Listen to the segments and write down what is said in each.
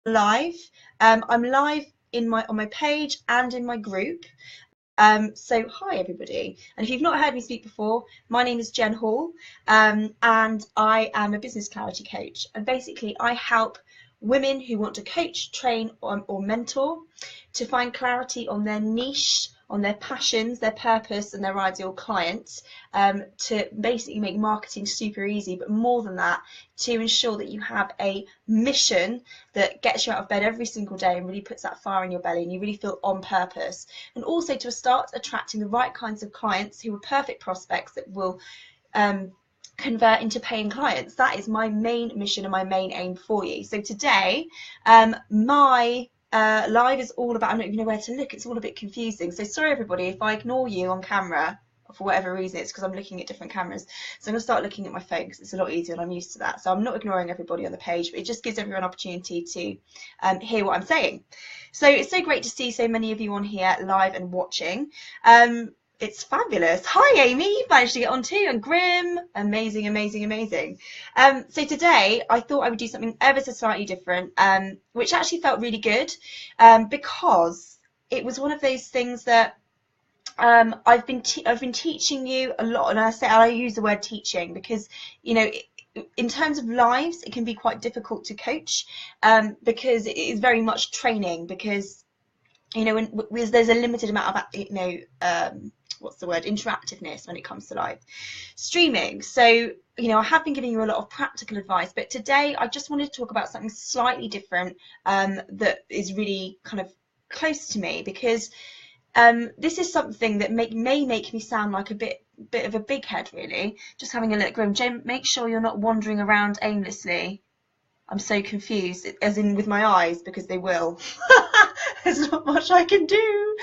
live. I'm live on my page and in my group. So hi everybody, and if you've not heard me speak before, my name is Jen Hall, and I am a business clarity coach. And basically, I help women who want to coach, train, or mentor to find clarity on their niche, on their passions, their purpose, and their ideal clients, to basically make marketing super easy. But more than that, to ensure that you have a mission that gets you out of bed every single day and really puts that fire in your belly and you really feel on purpose. And also to start attracting the right kinds of clients who are perfect prospects that will convert into paying clients. That is my main mission and my main aim for you. So today, my live is all about, I don't even know where to look, it's all a bit confusing. So sorry everybody if I ignore you on camera for whatever reason. It's because I'm looking at different cameras. So I'm going to start looking at my phone because it's a lot easier and I'm used to that. So I'm not ignoring everybody on the page, but it just gives everyone an opportunity to hear what I'm saying. So it's so great to see so many of you on here live and watching. It's fabulous. Hi Amy, you managed to get on too, and Grim, amazing, amazing, amazing. So today I thought I would do something ever so slightly different, which actually felt really good, because it was one of those things that I've been teaching you a lot, and I use the word teaching because, you know, in terms of lives, it can be quite difficult to coach, because it is very much training, because, you know, there's a limited amount of, you know, what's the word, interactiveness when it comes to live streaming. So, you know, I have been giving you a lot of practical advice, but today I just wanted to talk about something slightly different, that is really kind of close to me, because this is something that may make me sound like a bit of a big head, really. Just having a look. Grim, Jen, make sure you're not wandering around aimlessly. I'm so confused, as in with my eyes, because they will. There's not much I can do.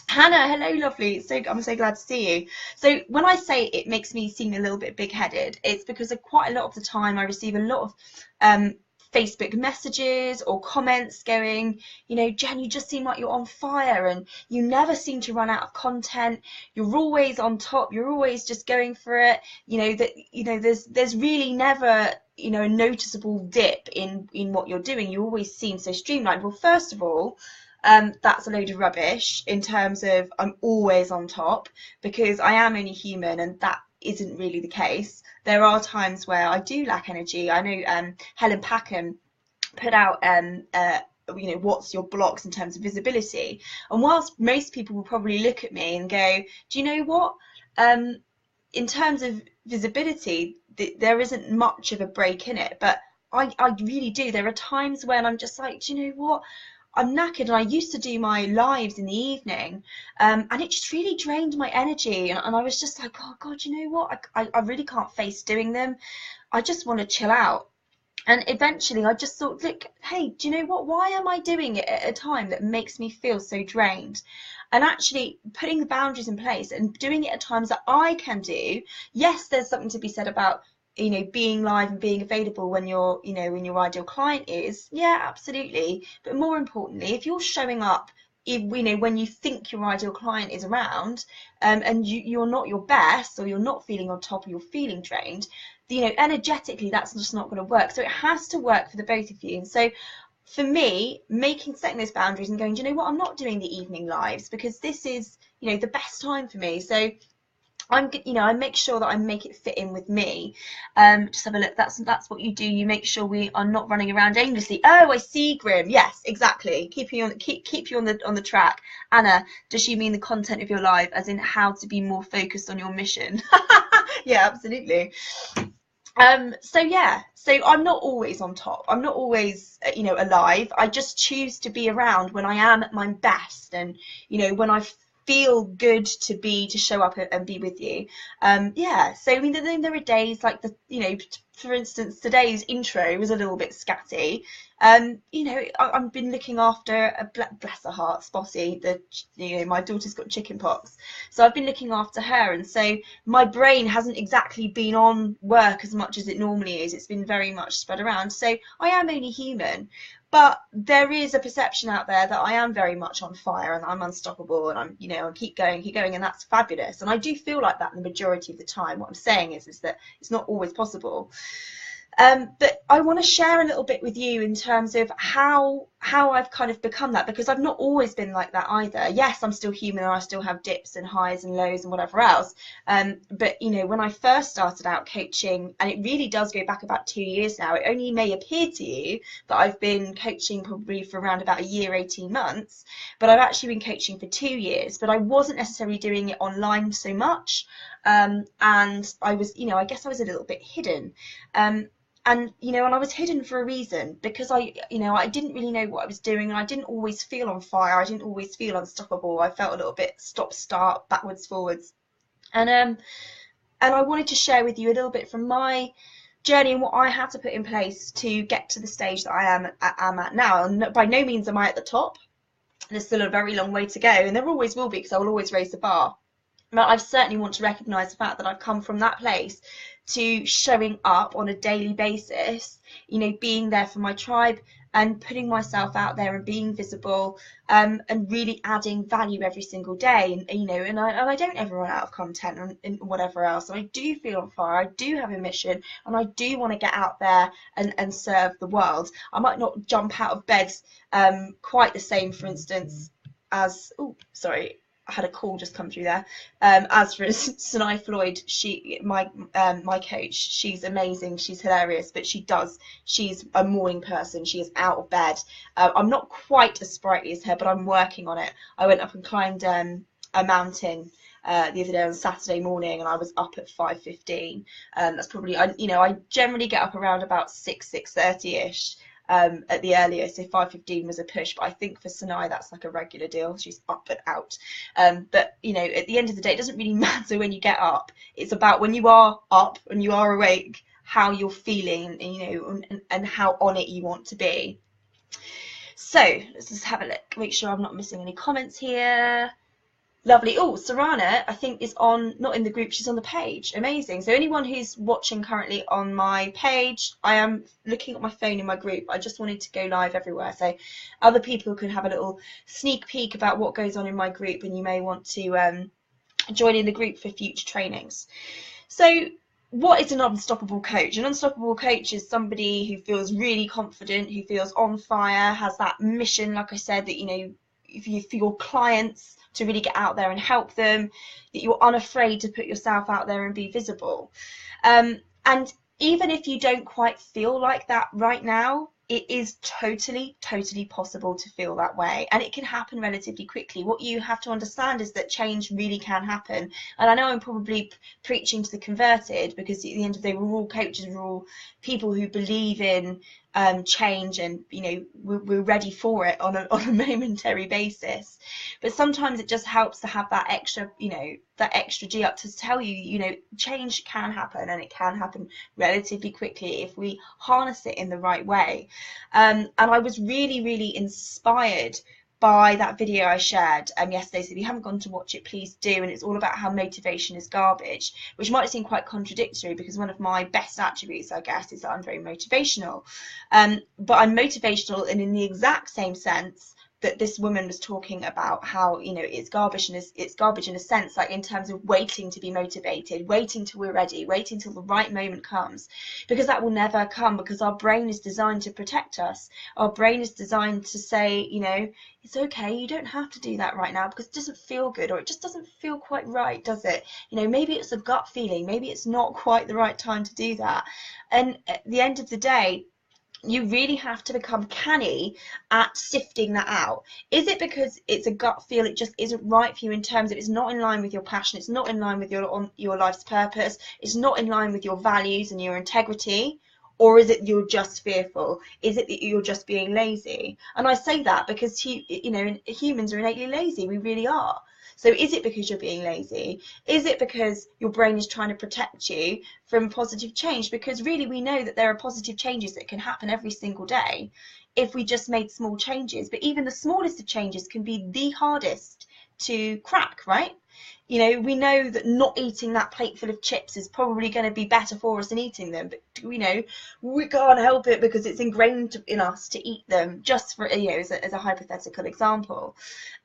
Hannah, hello, lovely. I'm so glad to see you. So when I say it makes me seem a little bit big-headed, it's because quite a lot of the time I receive a lot of Facebook messages or comments going, you know, Jen, you just seem like you're on fire and you never seem to run out of content. You're always on top. You're always just going for it. You know, that, you know, there's really never, you know, a noticeable dip in what you're doing. You always seem so streamlined. Well, first of all, that's a load of rubbish in terms of I'm always on top, because I am only human and that isn't really the case. There are times where I do lack energy. I know Helen Packham put out you know, what's your blocks in terms of visibility, and whilst most people will probably look at me and go, do you know what, in terms of visibility there isn't much of a break in it, but I really do. There are times when I'm just like, do you know what, I'm knackered, and I used to do my lives in the evening, and it just really drained my energy, and I was just like, oh God, you know what, I really can't face doing them. I just want to chill out. And eventually I just thought, look, hey, do you know what, why am I doing it at a time that makes me feel so drained? And actually putting the boundaries in place and doing it at times that I can do. Yes, there's something to be said about, you know, being live and being available when you're, you know, when your ideal client is. Yeah, absolutely. But more importantly, if you're showing up, if, you know, when you think your ideal client is around, and you're not your best, or you're not feeling on top, or you're feeling drained, you know, energetically that's just not going to work. So it has to work for the both of you. And so for me, setting those boundaries and going, do you know what, I'm not doing the evening lives because this is, you know, the best time for me. So I'm, you know, I make sure that I make it fit in with me. Just have a look. That's what you do. You make sure we are not running around aimlessly. Oh, I see, Grim. Yes, exactly. Keep you on the track. Anna, does she mean the content of your live, as in how to be more focused on your mission? Yeah, absolutely. So yeah, so I'm not always on top. I'm not always, you know, alive. I just choose to be around when I am at my best, and, you know, when I feel good to show up and be with you. Yeah, so I mean, then there are days like you know, for instance, today's intro was a little bit scatty. You know, I've been looking after bless her heart, Spotty. You know, my daughter's got chicken pox, so I've been looking after her, and so my brain hasn't exactly been on work as much as it normally is. It's been very much spread around. So I am only human, but there is a perception out there that I am very much on fire and I'm unstoppable and I'm, you know, I keep going, and that's fabulous. And I do feel like that the majority of the time. What I'm saying is that it's not always possible. But I want to share a little bit with you in terms of how I've kind of become that, because I've not always been like that either. Yes, I'm still human and I still have dips and highs and lows and whatever else. But you know, when I first started out coaching, and it really does go back about 2 years now, it only may appear to you that I've been coaching probably for around about a year, 18 months, but I've actually been coaching for 2 years, but I wasn't necessarily doing it online so much. And I was, you know, I guess I was a little bit hidden. And you know, and I was hidden for a reason, because I didn't really know what I was doing, and I didn't always feel on fire. I didn't always feel unstoppable. I felt a little bit stop start, backwards forwards. And I wanted to share with you a little bit from my journey and what I had to put in place to get to the stage that I am at now. And by no means am I at the top. There's still a very long way to go, and there always will be, because I will always raise the bar. But I certainly want to recognise the fact that I've come from that place to showing up on a daily basis, you know, being there for my tribe and putting myself out there and being visible, and really adding value every single day. And you know, and I don't ever run out of content and whatever else. And I do feel on fire. I do have a mission, and I do want to get out there and serve the world. I might not jump out of bed quite the same, for instance, as I had a call just come through there. As for Sinai Floyd, my coach, she's amazing, she's hilarious, but she's a morning person. She is out of bed. I'm not quite as sprightly as her, but I'm working on it. I went up and climbed a mountain the other day on Saturday morning, and I was up at 5:15. That's probably, I generally get up around about 6:30ish. At the earliest, so 5:15 was a push, but I think for Sinai that's like a regular deal. She's up and out. But you know, at the end of the day, it doesn't really matter when you get up. It's about when you are up and you are awake, how you're feeling, and, you know, and how on it you want to be. So let's just have a look, make sure I'm not missing any comments here. Lovely. Oh, Sarana, I think, is on, not in the group, she's on the page. Amazing. So anyone who's watching currently on my page, I am looking at my phone in my group. I just wanted to go live everywhere, so other people could have a little sneak peek about what goes on in my group, and you may want to join in the group for future trainings. So what is an unstoppable coach? An unstoppable coach is somebody who feels really confident, who feels on fire, has that mission, like I said, that, you know, for your clients, to really get out there and help them, that you're unafraid to put yourself out there and be visible. And even if you don't quite feel like that right now, it is totally possible to feel that way, and it can happen relatively quickly. What you have to understand is that change really can happen. And I know I'm probably preaching to the converted, because at the end of the day, we're all coaches, we're all people who believe in change, and you know, we're ready for it on a momentary basis. But sometimes it just helps to have that extra, you know, that extra G up to tell you, you know, change can happen, and it can happen relatively quickly if we harness it in the right way. And I was really inspired by that video I shared yesterday. So if you haven't gone to watch it, please do. And it's all about how motivation is garbage, which might seem quite contradictory, because one of my best attributes, I guess, is that I'm very motivational. But I'm motivational in the exact same sense that this woman was talking about, how, you know, it's garbage, and it's garbage in a sense, like in terms of waiting to be motivated, waiting till we're ready, waiting till the right moment comes, because that will never come, because our brain is designed to protect us. Our brain is designed to say, you know, it's okay, you don't have to do that right now, because it doesn't feel good, or it just doesn't feel quite right, does it? You know, maybe it's a gut feeling, maybe it's not quite the right time to do that. And at the end of the day, you really have to become canny at sifting that out. Is it because it's a gut feel, it just isn't right for you in terms of it's not in line with your passion, it's not in line with your life's purpose, it's not in line with your values and your integrity? Or is it you're just fearful? Is it that you're just being lazy? And I say that because, you know, humans are innately lazy. We really are. So is it because you're being lazy? Is it because your brain is trying to protect you from positive change? Because really, we know that there are positive changes that can happen every single day if we just made small changes. But even the smallest of changes can be the hardest to crack, right? You know, we know that not eating that plate full of chips is probably going to be better for us than eating them, but you know, we can't help it because it's ingrained in us to eat them. Just for, you know, as a hypothetical example,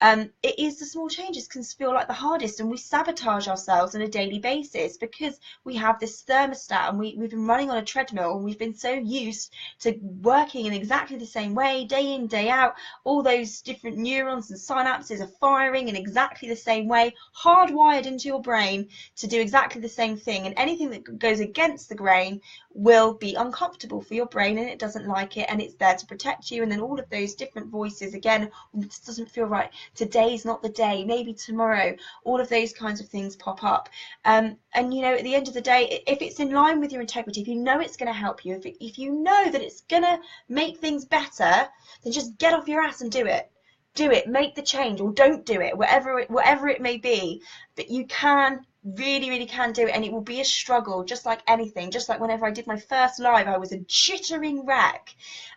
it is the small changes can feel like the hardest, and we sabotage ourselves on a daily basis because we have this thermostat, and we've been running on a treadmill, and we've been so used to working in exactly the same way day in, day out. All those different neurons and synapses are firing in exactly the same way, hardwired into your brain to do exactly the same thing, and anything that goes against the grain will be uncomfortable for your brain, and it doesn't like it, and it's there to protect you. And then all of those different voices again, this doesn't feel right, today's not the day, maybe tomorrow, all of those kinds of things pop up. And you know, at the end of the day, if it's in line with your integrity, if you know it's going to help you, if you know that it's going to make things better, then just get off your ass and do it. Do it, make the change, or don't do it, whatever it may be. But you can, really can do it, and it will be a struggle, just like anything. Just like whenever I did my first live, I was a jittering wreck.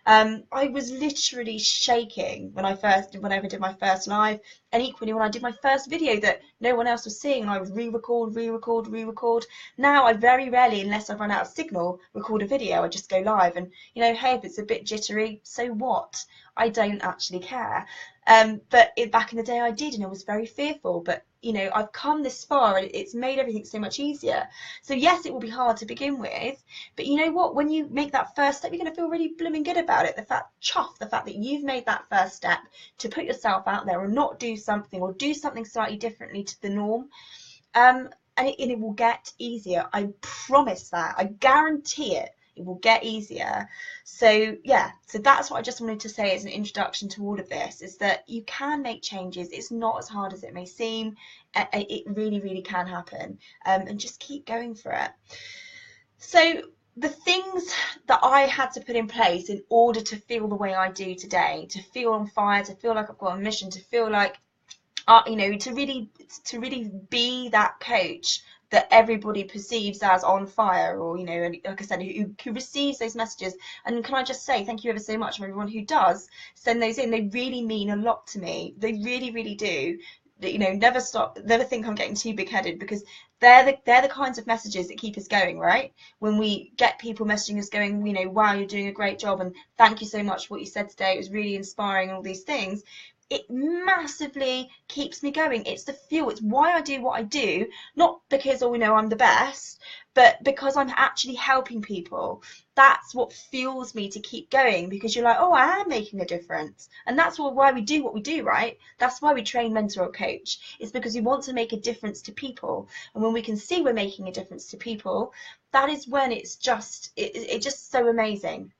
I was literally shaking whenever I did my first live, and equally when I did my first video that no one else was seeing, and I would re-record. Now I very rarely, unless I've run out of signal, record a video. I just go live, and you know, hey, if it's a bit jittery, so what? I don't actually care. But back in the day I did, and I was very fearful, but you know, I've come this far, and it's made everything so much easier. So yes, it will be hard to begin with, but you know what, when you make that first step, you're going to feel really blooming good about it. The fact that you've made that first step to put yourself out there, or not do something, or do something slightly differently to the norm, and it will get easier. I promise that. I guarantee it. It will get easier. So yeah, so that's what I just wanted to say as an introduction to all of this, is that you can make changes. It's not as hard as it may seem. It really can happen, and just keep going for it. So the things that I had to put in place in order to feel the way I do today, to feel on fire, to feel like I've got a mission, to feel like you know, to really be that coach that everybody perceives as on fire, or you know, like I said, who receives those messages. And can I just say thank you ever so much for everyone who does send those in. They really mean a lot to me. They really do. You know, never think I'm getting too big-headed, because they're the kinds of messages that keep us going, right? When we get people messaging us going, you know, wow, you're doing a great job, and thank you so much for what you said today, it was really inspiring, and all these things, it massively keeps me going. It's the fuel. It's why I do what I do, not because, oh, you know, I'm the best, but because I'm actually helping people. That's what fuels me to keep going, because you're like, oh, I am making a difference. And that's why we do what we do, right? That's why we train, mentor, or coach. It's because we want to make a difference to people. And when we can see we're making a difference to people, that is when it's just so amazing.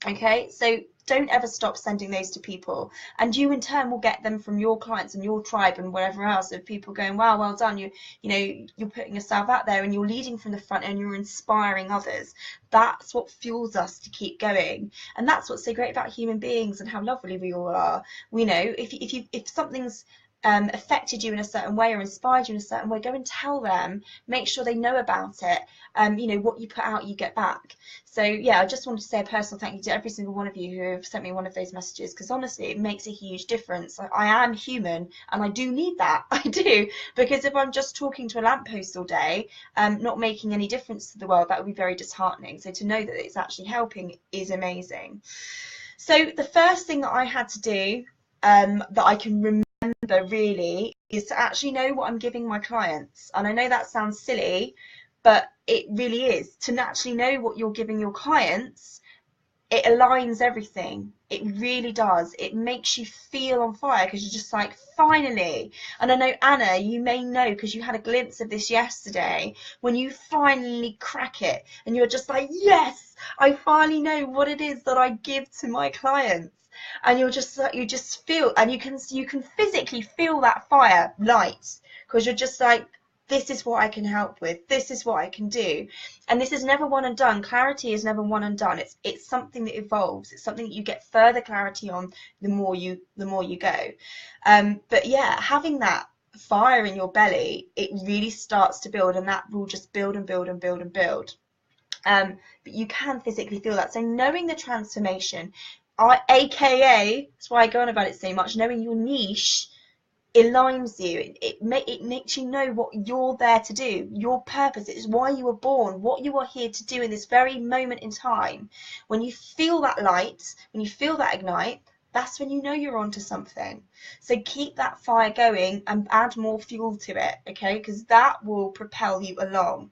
Okay, so don't ever stop sending those to people, and you in turn will get them from your clients and your tribe and whatever else, of people going, wow, well done, you know, you're putting yourself out there, and you're leading from the front, and you're inspiring others. That's what fuels us to keep going, and that's what's so great about human beings and how lovely we all are. We know if something's affected you in a certain way or inspired you in a certain way, go and tell them, make sure they know about it. You know, what you put out, you get back. So yeah, I just wanted to say a personal thank you to every single one of you who have sent me one of those messages, because honestly, it makes a huge difference. I am human, and I do need that. I do, because if I'm just talking to a lamppost all day, not making any difference to the world, that would be very disheartening. So to know that it's actually helping is amazing. So the first thing that I had to do, that I can remember really, is to actually know what I'm giving my clients. And I know that sounds silly, but it really is. To naturally know what you're giving your clients, it aligns everything. It really does. It makes you feel on fire, because you're just like, finally. And I know, Anna, you may know, because you had a glimpse of this yesterday, when you finally crack it and you're just like, yes, I finally know what it is that I give to my clients. And you just feel, and you can physically feel that fire light, because you're just like, this is what I can help with, this is what I can do. And this is never one and done. Clarity is never one and done. It's something that evolves. It's something that you get further clarity on the more you go. But yeah, having that fire in your belly, it really starts to build, and that will just build and build and build and build. But you can physically feel that. So knowing the transformation, aka, that's why I go on about it so much, knowing your niche aligns you. It makes you know what you're there to do, your purpose. It's why you were born, what you are here to do in this very moment in time. When you feel that light, when you feel that ignite, that's when you know you're onto something. So keep that fire going and add more fuel to it, okay? Because that will propel you along.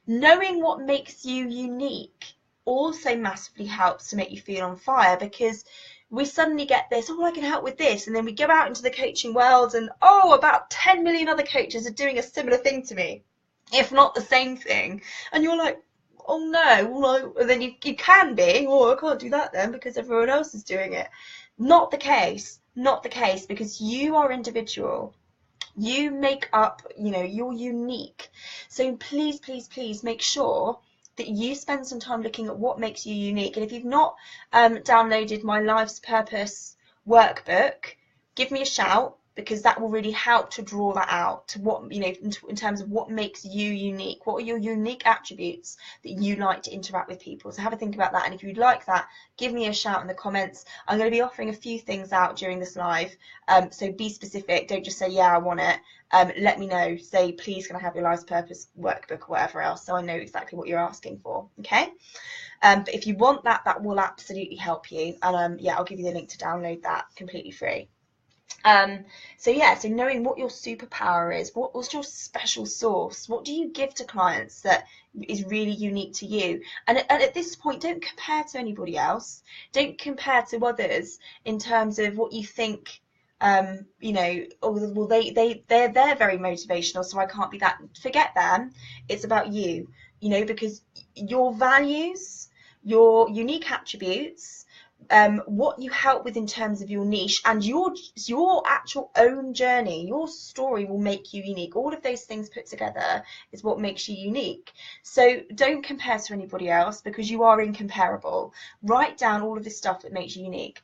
Knowing what makes you unique also massively helps to make you feel on fire, because we suddenly get this, oh, I can help with this, and then we go out into the coaching world and, oh, about 10 million other coaches are doing a similar thing to me, if not the same thing, and you're like, oh no, and then you can be, oh, I can't do that then because everyone else is doing it. Not the case, not the case, because you are individual. You make up, you're unique. So please, please, please make sure that you spend some time looking at what makes you unique. And if you've not downloaded my Life's Purpose workbook, give me a shout, because that will really help to draw that out to what, in terms of what makes you unique. What are your unique attributes that you like to interact with people? So have a think about that. And if you'd like that, give me a shout in the comments. I'm going to be offering a few things out during this live. So be specific. Don't just say, yeah, I want it. Let me know. Say, please, can I have your Life's Purpose workbook or whatever else, so I know exactly what you're asking for. Okay. But if you want that, that will absolutely help you. And yeah, I'll give you the link to download that completely free. So yeah, so knowing what your superpower is, what's your special sauce, what do you give to clients that is really unique to you? And at this point, don't compare to anybody else. Don't compare to others in terms of what you think, oh, well, they're very motivational, so I can't be that. Forget them. It's about you, because your values, your unique attributes, what you help with in terms of your niche, and your actual own journey, your story will make you unique. All of those things put together is what makes you unique. So don't compare to anybody else, because you are incomparable. Write down all of this stuff that makes you unique.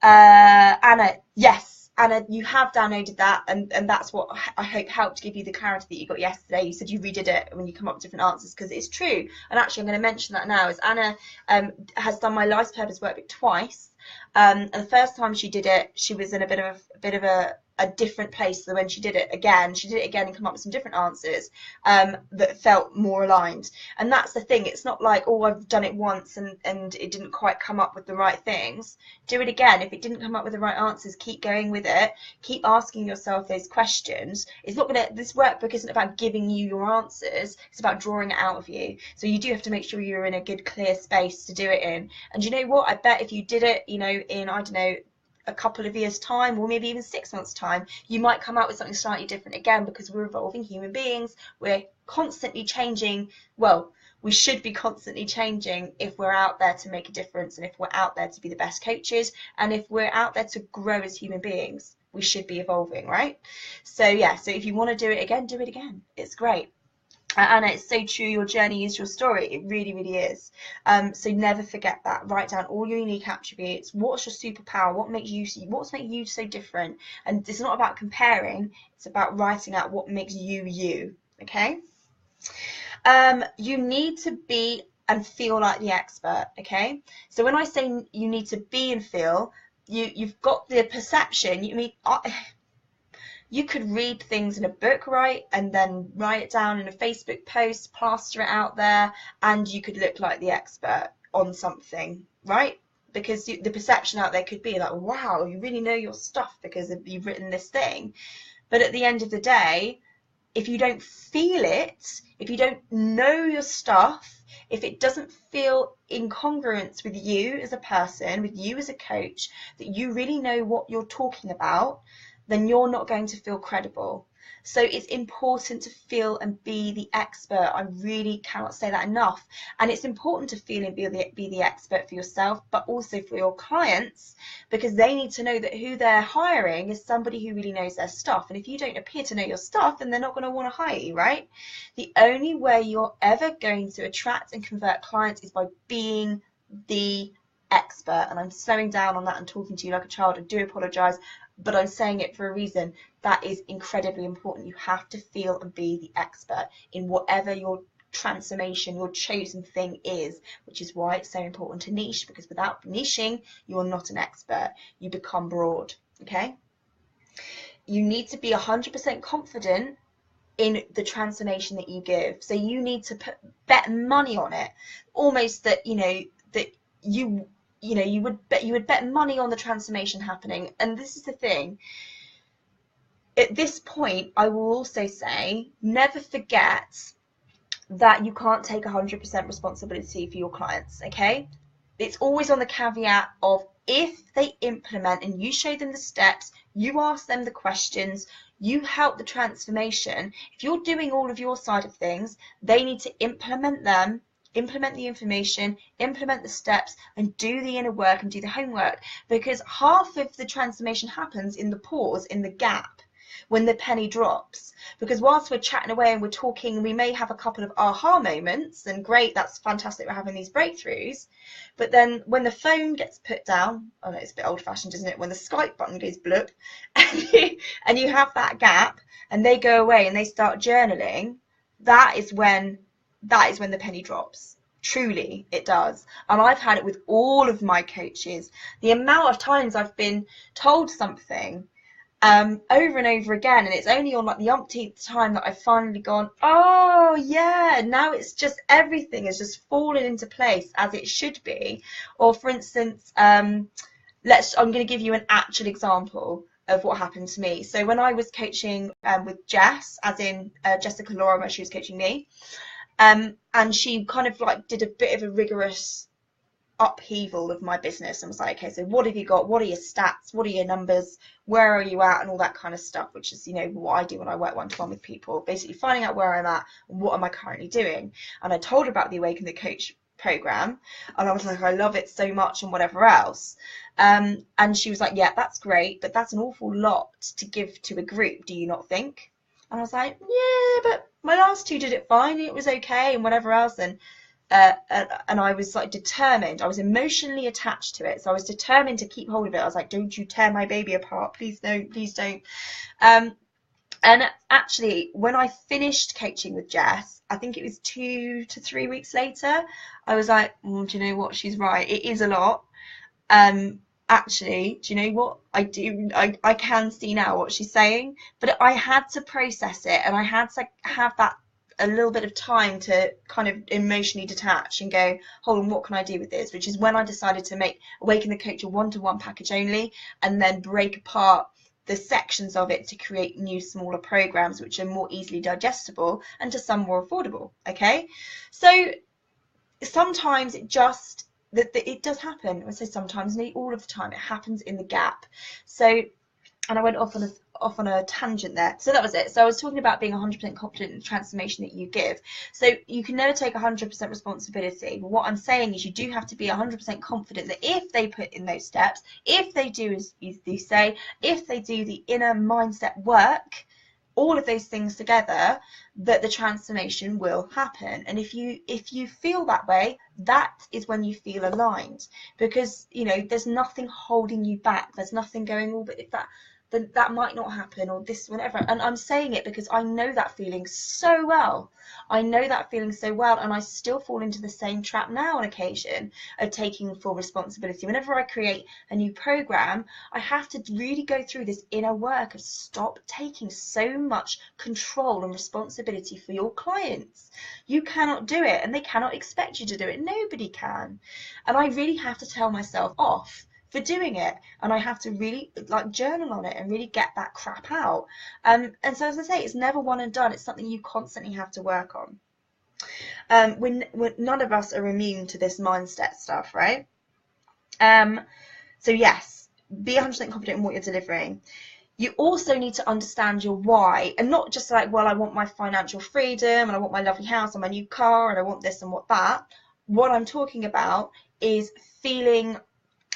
Anna, yes, Anna, you have downloaded that, and that's what I hope helped give you the clarity that you got yesterday. You said you redid it when you come up with different answers, because it's true. And actually, I'm going to mention that now, is Anna has done my Life's Purpose workbook twice. And the first time she did it, she was in a bit of a different place than when she did it again. She did it again and come up with some different answers that felt more aligned. And that's the thing. It's not like, oh, I've done it once and it didn't quite come up with the right things. Do it again. If it didn't come up with the right answers, keep going with it. Keep asking yourself those questions. It's not going to, this workbook isn't about giving you your answers. It's about drawing it out of you. So you do have to make sure you're in a good, clear space to do it in. And you know what? I bet if you did it, in, I don't know, a couple of years' time, or maybe even 6 months' time, you might come out with something slightly different again, because we're evolving human beings. We're constantly changing. Well, we should be constantly changing if we're out there to make a difference, and if we're out there to be the best coaches, and if we're out there to grow as human beings. We should be evolving, right? So yeah, so if you want to do it again, do it again. It's great. Anna, it's so true. Your journey is your story. It really, really is. So never forget that. Write down all your unique attributes. What's your superpower? What's making you so different? And it's not about comparing. It's about writing out what makes you you. Okay. You need to be and feel like the expert. Okay. So when I say you need to be and feel, you've got the perception. You could read things in a book, right, and then write it down in a Facebook post, plaster it out there, and you could look like the expert on something, right? Because the perception out there could be like, wow, you really know your stuff because you've written this thing. But at the end of the day, if you don't feel it, if you don't know your stuff, if it doesn't feel in congruence with you as a person, with you as a coach, that you really know what you're talking about, then you're not going to feel credible. So it's important to feel and be the expert. I really cannot say that enough. And it's important to feel and be the expert for yourself, but also for your clients, because they need to know that who they're hiring is somebody who really knows their stuff. And if you don't appear to know your stuff, then they're not going to want to hire you, right? The only way you're ever going to attract and convert clients is by being the expert. And I'm slowing down on that and talking to you like a child. I do apologize, but I'm saying it for a reason. That is incredibly important. You have to feel and be the expert in whatever your transformation, your chosen thing is, which is why it's so important to niche, because without niching, you are not an expert. You become broad, okay? you need to be 100% confident in the transformation that you give. So you need to bet money on it, almost that that you would bet money on the transformation happening. And this is the thing. At this point, I will also say, never forget that you can't take 100% responsibility for your clients, okay? It's always on the caveat of if they implement and you show them the steps, you ask them the questions, you help the transformation. If you're doing all of your side of things, they need to implement them, implement the information, implement the steps, and do the inner work and do the homework, because half of the transformation happens in the pause, in the gap, when the penny drops. Because whilst we're chatting away and we're talking, we may have a couple of aha moments, and great, that's fantastic, we're having these breakthroughs. But then when the phone gets put down, oh no, it's a bit old-fashioned, isn't it? When the Skype button goes blip, and you have that gap, and they go away and they start journaling, that is when the penny drops. Truly, it does. And I've had it with all of my coaches. The amount of times I've been told something over and over again, and it's only on like the umpteenth time that I've finally gone, oh yeah, now it's just everything has just fallen into place as it should be. Or for instance, I'm going to give you an actual example of what happened to me. So when I was coaching with Jess, as in Jessica Laura, where she was coaching me, and she kind of like did a bit of a rigorous upheaval of my business and was like, okay, so what have you got, what are your stats, what are your numbers, where are you at, and all that kind of stuff, which is what I do when I work one-to-one with people, basically finding out where I'm at and what am I currently doing. And I told her about the Awaken the Coach program, and I was like, I love it so much and whatever else, and she was like, yeah, that's great, but that's an awful lot to give to a group, do you not think? And I was like, yeah, but my last two did it fine, it was okay and whatever else. And I was like determined, I was emotionally attached to it, so I was determined to keep hold of it. I was like, don't you tear my baby apart, please don't, please don't. And actually, when I finished coaching with Jess, I think it was 2 to 3 weeks later, I was like, do you know what, she's right, it is a lot. Actually, do you know what, I can see now what she's saying, but I had to process it, and I had to have that a little bit of time to kind of emotionally detach and go, hold on, what can I do with this? Which is when I decided to make Awaken the Coach a one-to-one package only, and then break apart the sections of it to create new smaller programs which are more easily digestible and to some more affordable. Okay, so sometimes it does happen. I say sometimes, not all of the time, it happens in the gap. So, and I went off on a tangent there. So that was it. So I was talking about being 100% confident in the transformation that you give. So you can never take 100% responsibility. But what I'm saying is you do have to be 100% confident that if they put in those steps, if they do as you say, if they do the inner mindset work, all of those things together, that the transformation will happen. And if you feel that way, that is when you feel aligned, because there's nothing holding you back. There's nothing going, oh, but if that, then that might not happen, or this, whenever. And I'm saying it because I know that feeling so well. I know that feeling so well, and I still fall into the same trap now on occasion of taking full responsibility. Whenever I create a new program, I have to really go through this inner work of stop taking so much control and responsibility for your clients. You cannot do it, and they cannot expect you to do it. Nobody can. And I really have to tell myself off for doing it, and I have to really journal on it and really get that crap out. And so, as I say, it's never one and done. It's something you constantly have to work on. When none of us are immune to this mindset stuff, right? So yes, be 100% confident in what you're delivering. You also need to understand your why, and not just like, well, I want my financial freedom, and I want my lovely house and my new car, and I want this and what that. What I'm talking about is feeling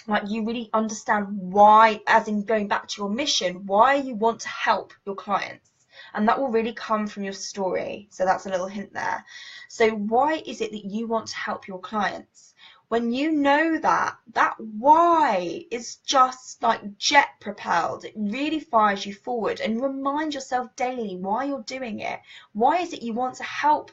like you really understand why, as in going back to your mission, why you want to help your clients. And that will really come from your story. So that's a little hint there. So why is it that you want to help your clients? When you know that why is just like jet propelled, it really fires you forward. And remind yourself daily why you're doing it. Why is it you want to help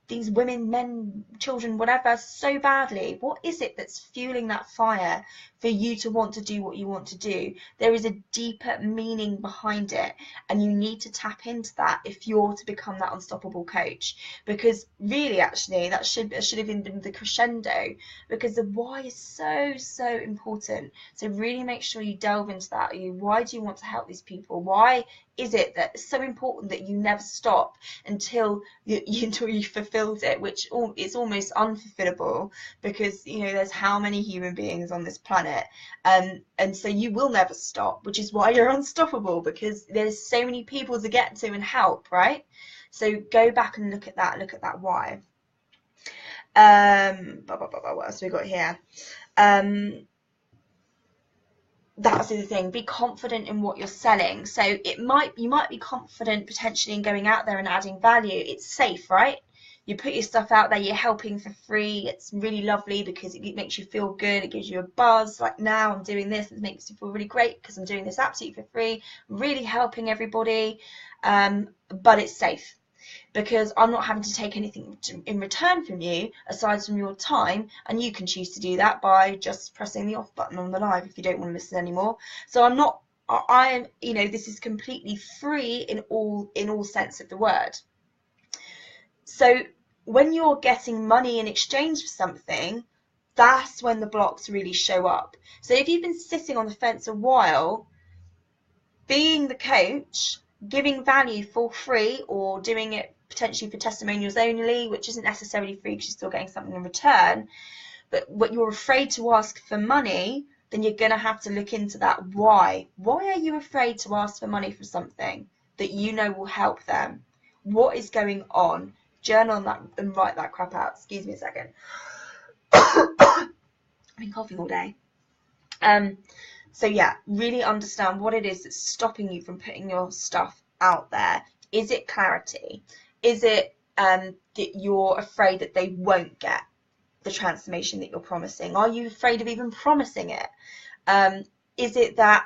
these women, men, children, whatever, so badly? What is it that's fueling that fire for you to want to do what you want to do? There is a deeper meaning behind it, and you need to tap into that if you're to become that unstoppable coach. Because really, actually, that should have been the crescendo, because the why is so important. So really make sure you delve into that. Why do you want to help these people? Why is it that it's so important that you never stop until you fulfilled it, which is almost unfulfillable, because there's how many human beings on this planet, and so you will never stop, which is why you're unstoppable, because there's so many people to get to and help, right? So go back and look at that why. What else have we got here? That's the thing. Be confident in what you're selling. So you might be confident potentially in going out there and adding value. It's safe, right? You put your stuff out there, you're helping for free. It's really lovely because it makes you feel good. It gives you a buzz. Like, now I'm doing this, it makes you feel really great because I'm doing this absolutely for free, really helping everybody. But it's safe, because I'm not having to take anything in return from you aside from your time, and you can choose to do that by just pressing the off button on the live if you don't want to listen anymore. So this is completely free in all sense of the word. So when you're getting money in exchange for something, that's when the blocks really show up. So if you've been sitting on the fence a while, being the coach, giving value for free, or doing it potentially for testimonials only, which isn't necessarily free because you're still getting something in return, but what you're afraid to ask for money, then you're going to have to look into that. Why are you afraid to ask for money for something that will help them? What is going on? Journal on that and write that crap out. Excuse me a second. I've been coughing all day. So yeah, really understand what it is that's stopping you from putting your stuff out there. Is it clarity? Is it that you're afraid that they won't get the transformation that you're promising? Are you afraid of even promising it? Is it that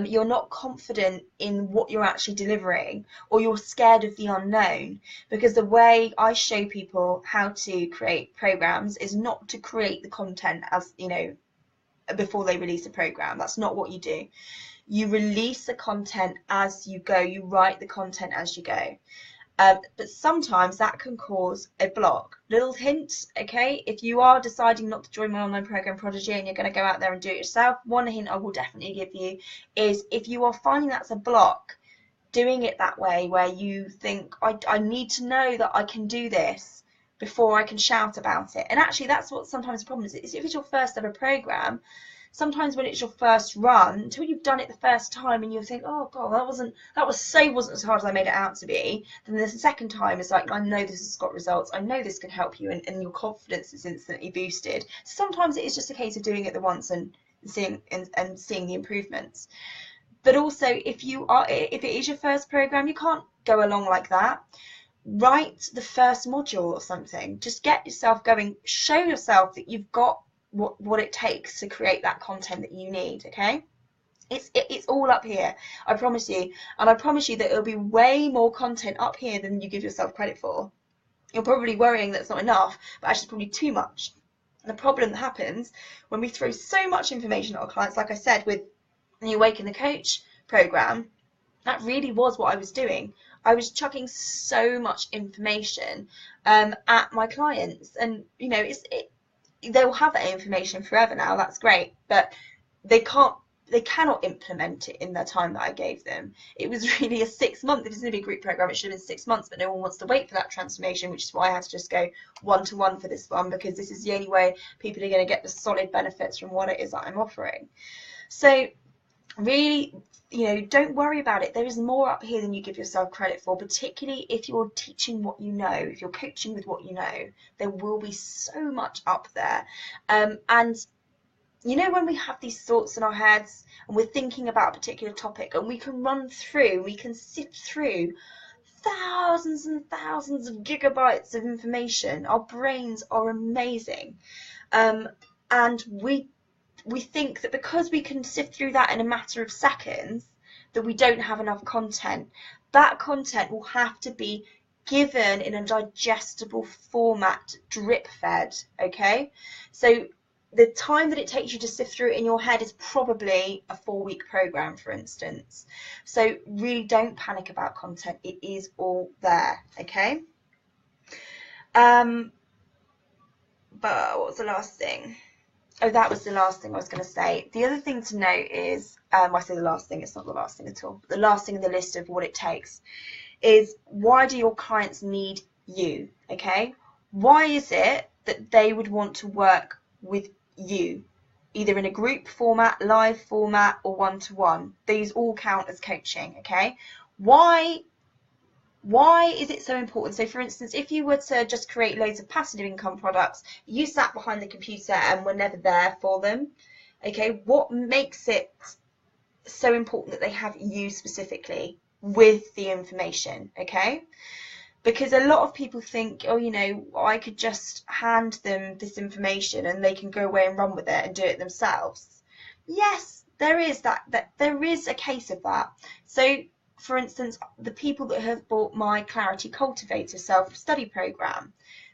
you're not confident in what you're actually delivering, or you're scared of the unknown? Because the way I show people how to create programs is not to create the content as before they release a program. That's not what you do. You release the content as you go. You write the content as you go. But sometimes that can cause a block. Little hint, okay? If you are deciding not to join my online program Prodigy and you're going to go out there and do it yourself, one hint I will definitely give you is, if you are finding that's a block, doing it that way, where you think, I need to know that I can do this before I can shout about it. And actually, that's what sometimes the problem is. If it's your first ever program, sometimes when it's your first run, until you've done it the first time and you think, oh god, that wasn't as hard as I made it out to be, then the second time is like, I know this has got results, I know this can help you, and your confidence is instantly boosted. Sometimes it is just a case of doing it the once and seeing the improvements. But also, if it is your first program, you can't go along like that. Write the first module or something. Just get yourself going. Show yourself that you've got what it takes to create that content that you need. Okay, it's all up here, I promise you. And I promise you that it'll be way more content up here than you give yourself credit for. You're probably worrying that it's not enough, but actually it's probably too much. The problem that happens when we throw so much information at our clients, like I said with the Awaken the Coach program, that really was what I was doing. I was chucking so much information at my clients, and they'll have that information forever now. That's great, but they cannot implement it in the time that I gave them. It was really a 6 month. If it's going to be a group program, it should have been 6 months, but no one wants to wait for that transformation, which is why I had to just go one-to-one for this one, because this is the only way people are going to get the solid benefits from what it is that I'm offering. So really, don't worry about it. There is more up here than you give yourself credit for, particularly if you're teaching what you know, if you're coaching with what you know. There will be so much up there. And when we have these thoughts in our heads and we're thinking about a particular topic, and we can sift through thousands and thousands of gigabytes of information. Our brains are amazing. And we think that because we can sift through that in a matter of seconds, that we don't have enough content. That content will have to be given in a digestible format, drip fed, okay? So the time that it takes you to sift through it in your head is probably a 4-week program, for instance. So really don't panic about content. It is all there, okay? But what was the last thing? Oh, that was the last thing I was going to say. The other thing to note is, I say the last thing, it's not the last thing at all. The last thing in the list of what it takes is, why do your clients need you, okay? Why is it that they would want to work with you, either in a group format, live format, or one-to-one? These all count as coaching, okay? Why is it so important? So for instance, if you were to just create loads of passive income products, you sat behind the computer and were never there for them, okay? What makes it so important that they have you specifically with the information, okay? Because a lot of people think, oh, you know, I could just hand them this information and they can go away and run with it and do it themselves. Yes, there is that there is a case of that. So for instance, the people that have bought my Clarity Cultivator self-study program,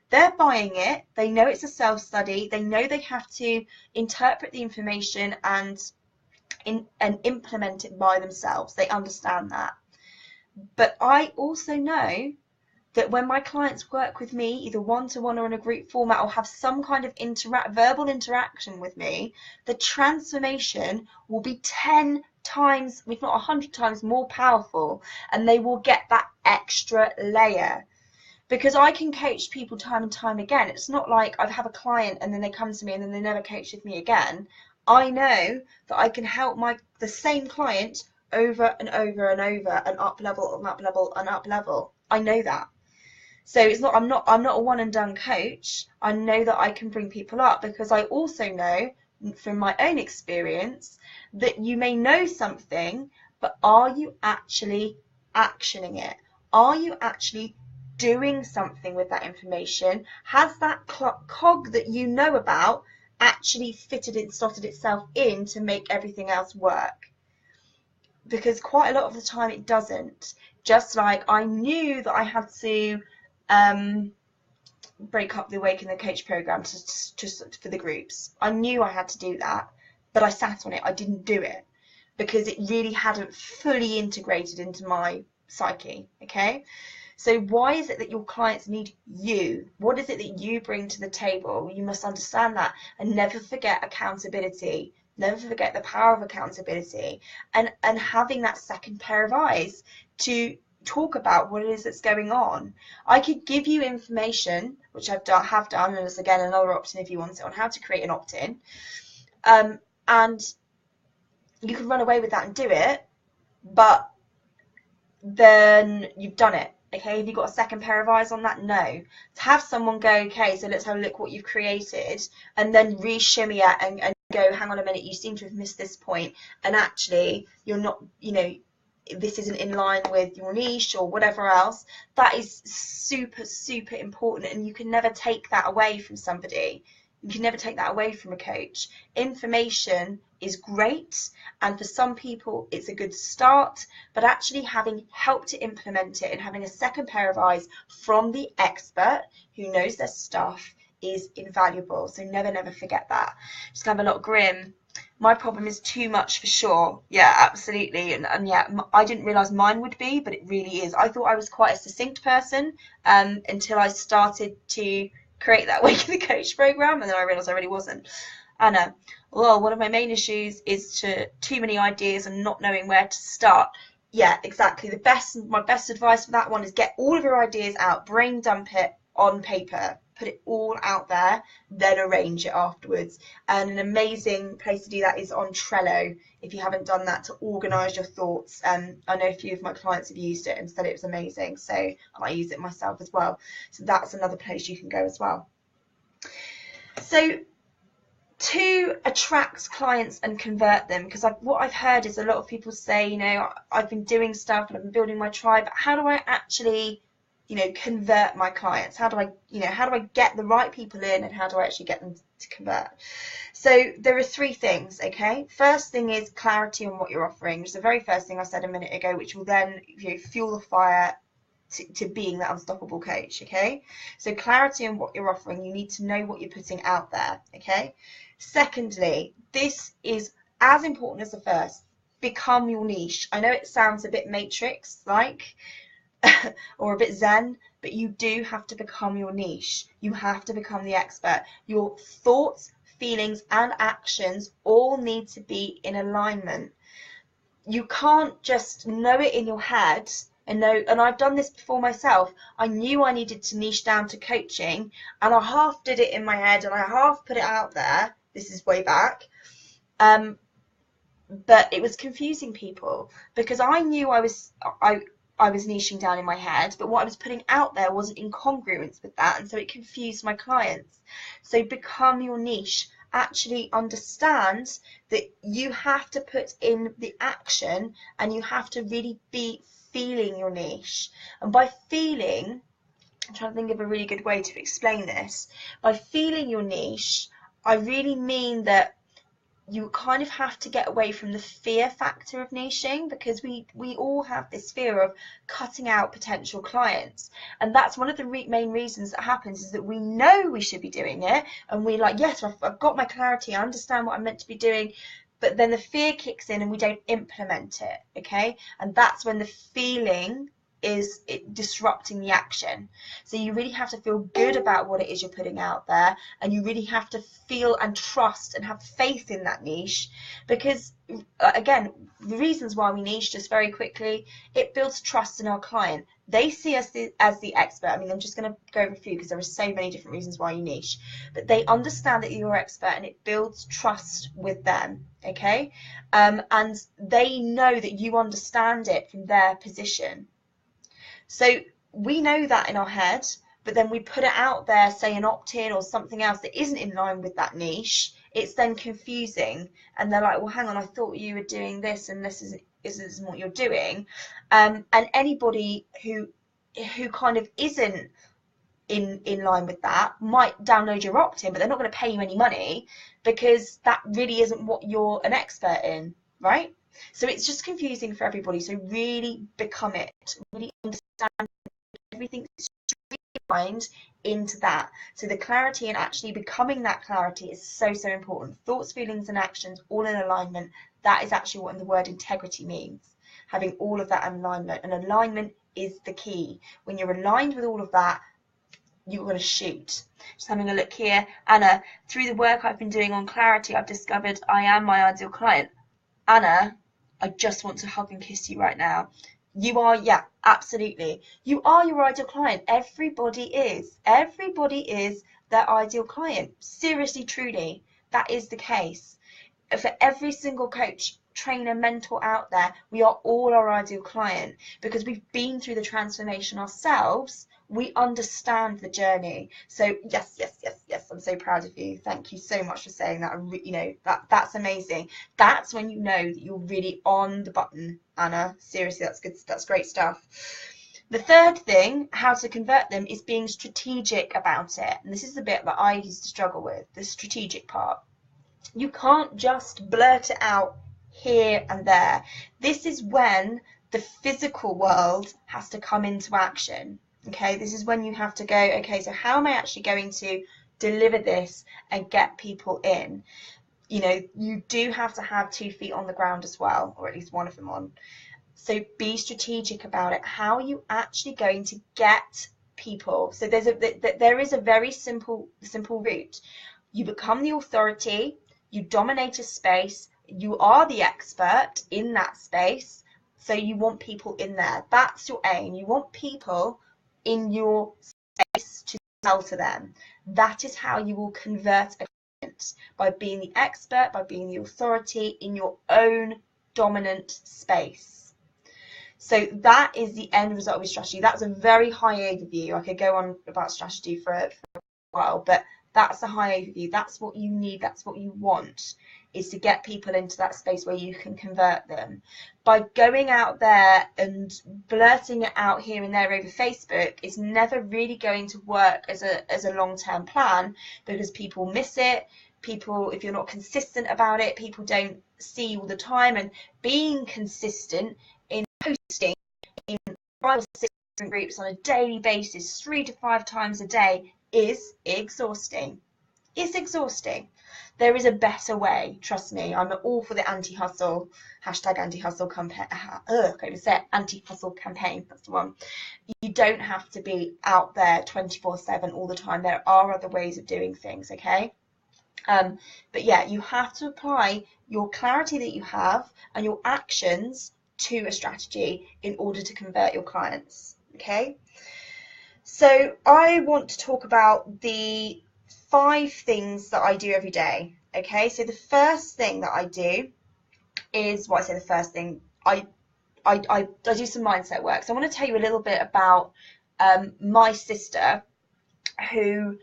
they're buying it, they know it's a self-study, they know they have to interpret the information and implement it by themselves. They understand that. But I also know that when my clients work with me, either one-to-one or in a group format, or have some kind of verbal interaction with me, the transformation will be 10 times, if not 100 times more powerful, and they will get that extra layer. Because I can coach people time and time again. It's not like I have a client and then they come to me and then they never coach with me again. I know that I can help the same client over and over and over, and up level and up level and up level. I know that. So it's not, I'm not a one and done coach. I know that I can bring people up, because I also know from my own experience that you may know something, but are you actually actioning it? Are you actually doing something with that information? Has that cog that you know about actually slotted itself in to make everything else work? Because quite a lot of the time it doesn't. Just like I knew that I had to break up the Awaken the Coach program for the groups. I knew I had to do that, but I sat on it. I didn't do it because it really hadn't fully integrated into my psyche, okay? So why is it that your clients need you? What is it that you bring to the table? You must understand that, and never forget accountability. Never forget the power of accountability, and having that second pair of eyes to talk about what it is that's going on. I could give you information, which have done, and it's again another opt-in if you want it, on how to create an opt-in, and you can run away with that and do it, but then you've done it. Okay, have you got a second pair of eyes on that? No. To have someone go, okay, so let's have a look what you've created, and then re-shimmy it and go, hang on a minute, you seem to have missed this point, and actually you're not, you know, this isn't in line with your niche or whatever else. That is super, super important, and you can never take that away from somebody. You can never take that away from a coach. Information is great, and for some people it's a good start, but actually having help to implement it and having a second pair of eyes from the expert who knows their stuff is invaluable. So never forget that. Just gonna have a lot grim. My problem is too much for sure. Yeah, absolutely. And yeah, I didn't realize mine would be, but it really is. I thought I was quite a succinct person until I started to create that Awaken the Coach program, and then I realized I really wasn't. Anna, well, one of my main issues is too many ideas and not knowing where to start. Yeah, exactly. My best advice for that one is get all of your ideas out, brain dump it on paper, put it all out there, then arrange it afterwards. And an amazing place to do that is on Trello, if you haven't done that, to organize your thoughts. I know a few of my clients have used it and said it was amazing, so I use it myself as well. So that's another place you can go as well. So to attract clients and convert them, because what I've heard is a lot of people say, you know, I've been doing stuff and I've been building my tribe, but how do I actually, you know, convert my clients? How do I get the right people in, and how do I actually get them to convert? So there are 3 things, okay? First thing is clarity on what you're offering, which is the very first thing I said a minute ago, which will then, you know, fuel the fire to being that unstoppable coach. Okay, so clarity on what you're offering. You need to know what you're putting out there. Okay, secondly, this is as important as the first. Become your niche. I know it sounds a bit matrix like or a bit zen, but you do have to become your niche. You have to become the expert. Your thoughts, feelings and actions all need to be in alignment. You can't just know it in your head and know, and I've done this before myself. I knew I needed to niche down to coaching, and I half did it in my head and I half put it out there. This is way back. But it was confusing people because I knew I was niching down in my head, but what I was putting out there wasn't in congruence with that, and so it confused my clients. So become your niche. Actually understand that you have to put in the action and you have to really be feeling your niche. And by feeling, I'm trying to think of a really good way to explain this. By feeling your niche, I really mean that you kind of have to get away from the fear factor of niching, because we all have this fear of cutting out potential clients, and that's one of the main reasons that happens, is that we know we should be doing it and we're like, yes, I've got my clarity, I understand what I'm meant to be doing, but then the fear kicks in and we don't implement it. Okay, and that's when the feeling is disrupting the action. So you really have to feel good about what it is you're putting out there, and you really have to feel and trust and have faith in that niche, because again, the reasons why we niche, just very quickly, it builds trust in our client. They see us as the expert. I mean, I'm just going to go over a few because there are so many different reasons why you niche, but they understand that you're an expert and it builds trust with them. Okay, and they know that you understand it from their position. So we know that in our head, but then we put it out there, say an opt-in or something else that isn't in line with that niche. It's then confusing, and they're like, well, hang on, I thought you were doing this and this isn't what you're doing. And anybody who kind of isn't in line with that might download your opt-in, but they're not going to pay you any money because that really isn't what you're an expert in, right? So it's just confusing for everybody. So really become it, really understand everything, streamlined into that. So the clarity and actually becoming that clarity is so important. Thoughts, feelings and actions all in alignment. That is actually what the word integrity means, having all of that in alignment, and alignment is the key. When you're aligned with all of that, you're going to shoot. Just having a look here, Anna, through the work I've been doing on clarity, I've discovered I am my ideal client. Anna, I just want to hug and kiss you right now. You are, yeah, absolutely. You are your ideal client. Everybody is. Everybody is their ideal client. Seriously, truly, that is the case. For every single coach, trainer, mentor out there, we are all our ideal client, because we've been through the transformation ourselves. We understand the journey. So yes, I'm so proud of you. Thank you so much for saying that. You know, that's amazing. That's when you know that you're really on the button, Anna. Seriously, that's good. That's great stuff. The third thing, how to convert them, is being strategic about it. And this is the bit that I used to struggle with, the strategic part. You can't just blurt it out here and there. This is when the physical world has to come into action. Okay, this is when you have to go, okay, so how am I actually going to deliver this and get people in? You know, you do have to have 2 feet on the ground as well, or at least one of them on. So be strategic about it. How are you actually going to get people? So there is a very simple route. You become the authority, you dominate a space, you are the expert in that space, so you want people in there. That's your aim. You want people in your space to sell to them. That is how you will convert a client, by being the expert, by being the authority in your own dominant space. So that is the end result of your strategy. That's a very high overview. I could go on about strategy for a while, but that's a high overview. That's what you need. That's what you want, is to get people into that space where you can convert them. By going out there and blurting it out here and there over Facebook is never really going to work as a long-term plan, because people miss it. People, if you're not consistent about it, people don't see all the time. And being consistent in posting in 5 or 6 groups on a daily basis, 3 to 5 times a day, is exhausting. It's exhausting. There is a better way, trust me. I'm all for the anti-hustle, hashtag anti-hustle campaign. I can't even say it, anti-hustle campaign, that's the one. You don't have to be out there 24/7 all the time. There are other ways of doing things, okay? But yeah, you have to apply your clarity that you have and your actions to a strategy in order to convert your clients, okay? So I want to talk about the 5 things that I do every day, okay? So the first thing that I do is, well, I say the first thing, I do some mindset work. So I want to tell you a little bit about my sister, who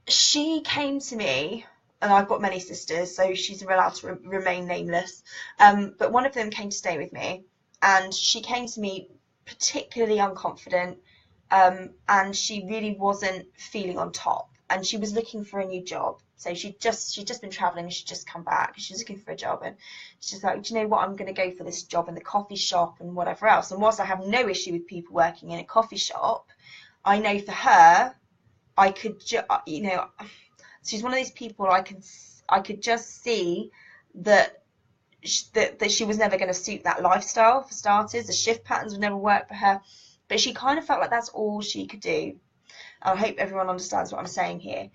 she came to me, and I've got many sisters, so she's allowed to remain nameless, but one of them came to stay with me, and she came to me particularly unconfident, and she really wasn't feeling on top, and she was looking for a new job. So she'd just been traveling, and she'd just come back. She's looking for a job, and she's like, do you know what, I'm going to go for this job in the coffee shop and whatever else. And whilst I have no issue with people working in a coffee shop, I know for her, I could you know, she's one of these people I could just see that she was never going to suit that lifestyle. For starters, the shift patterns would never work for her, but she kind of felt like that's all she could do. I hope everyone understands what I'm saying here.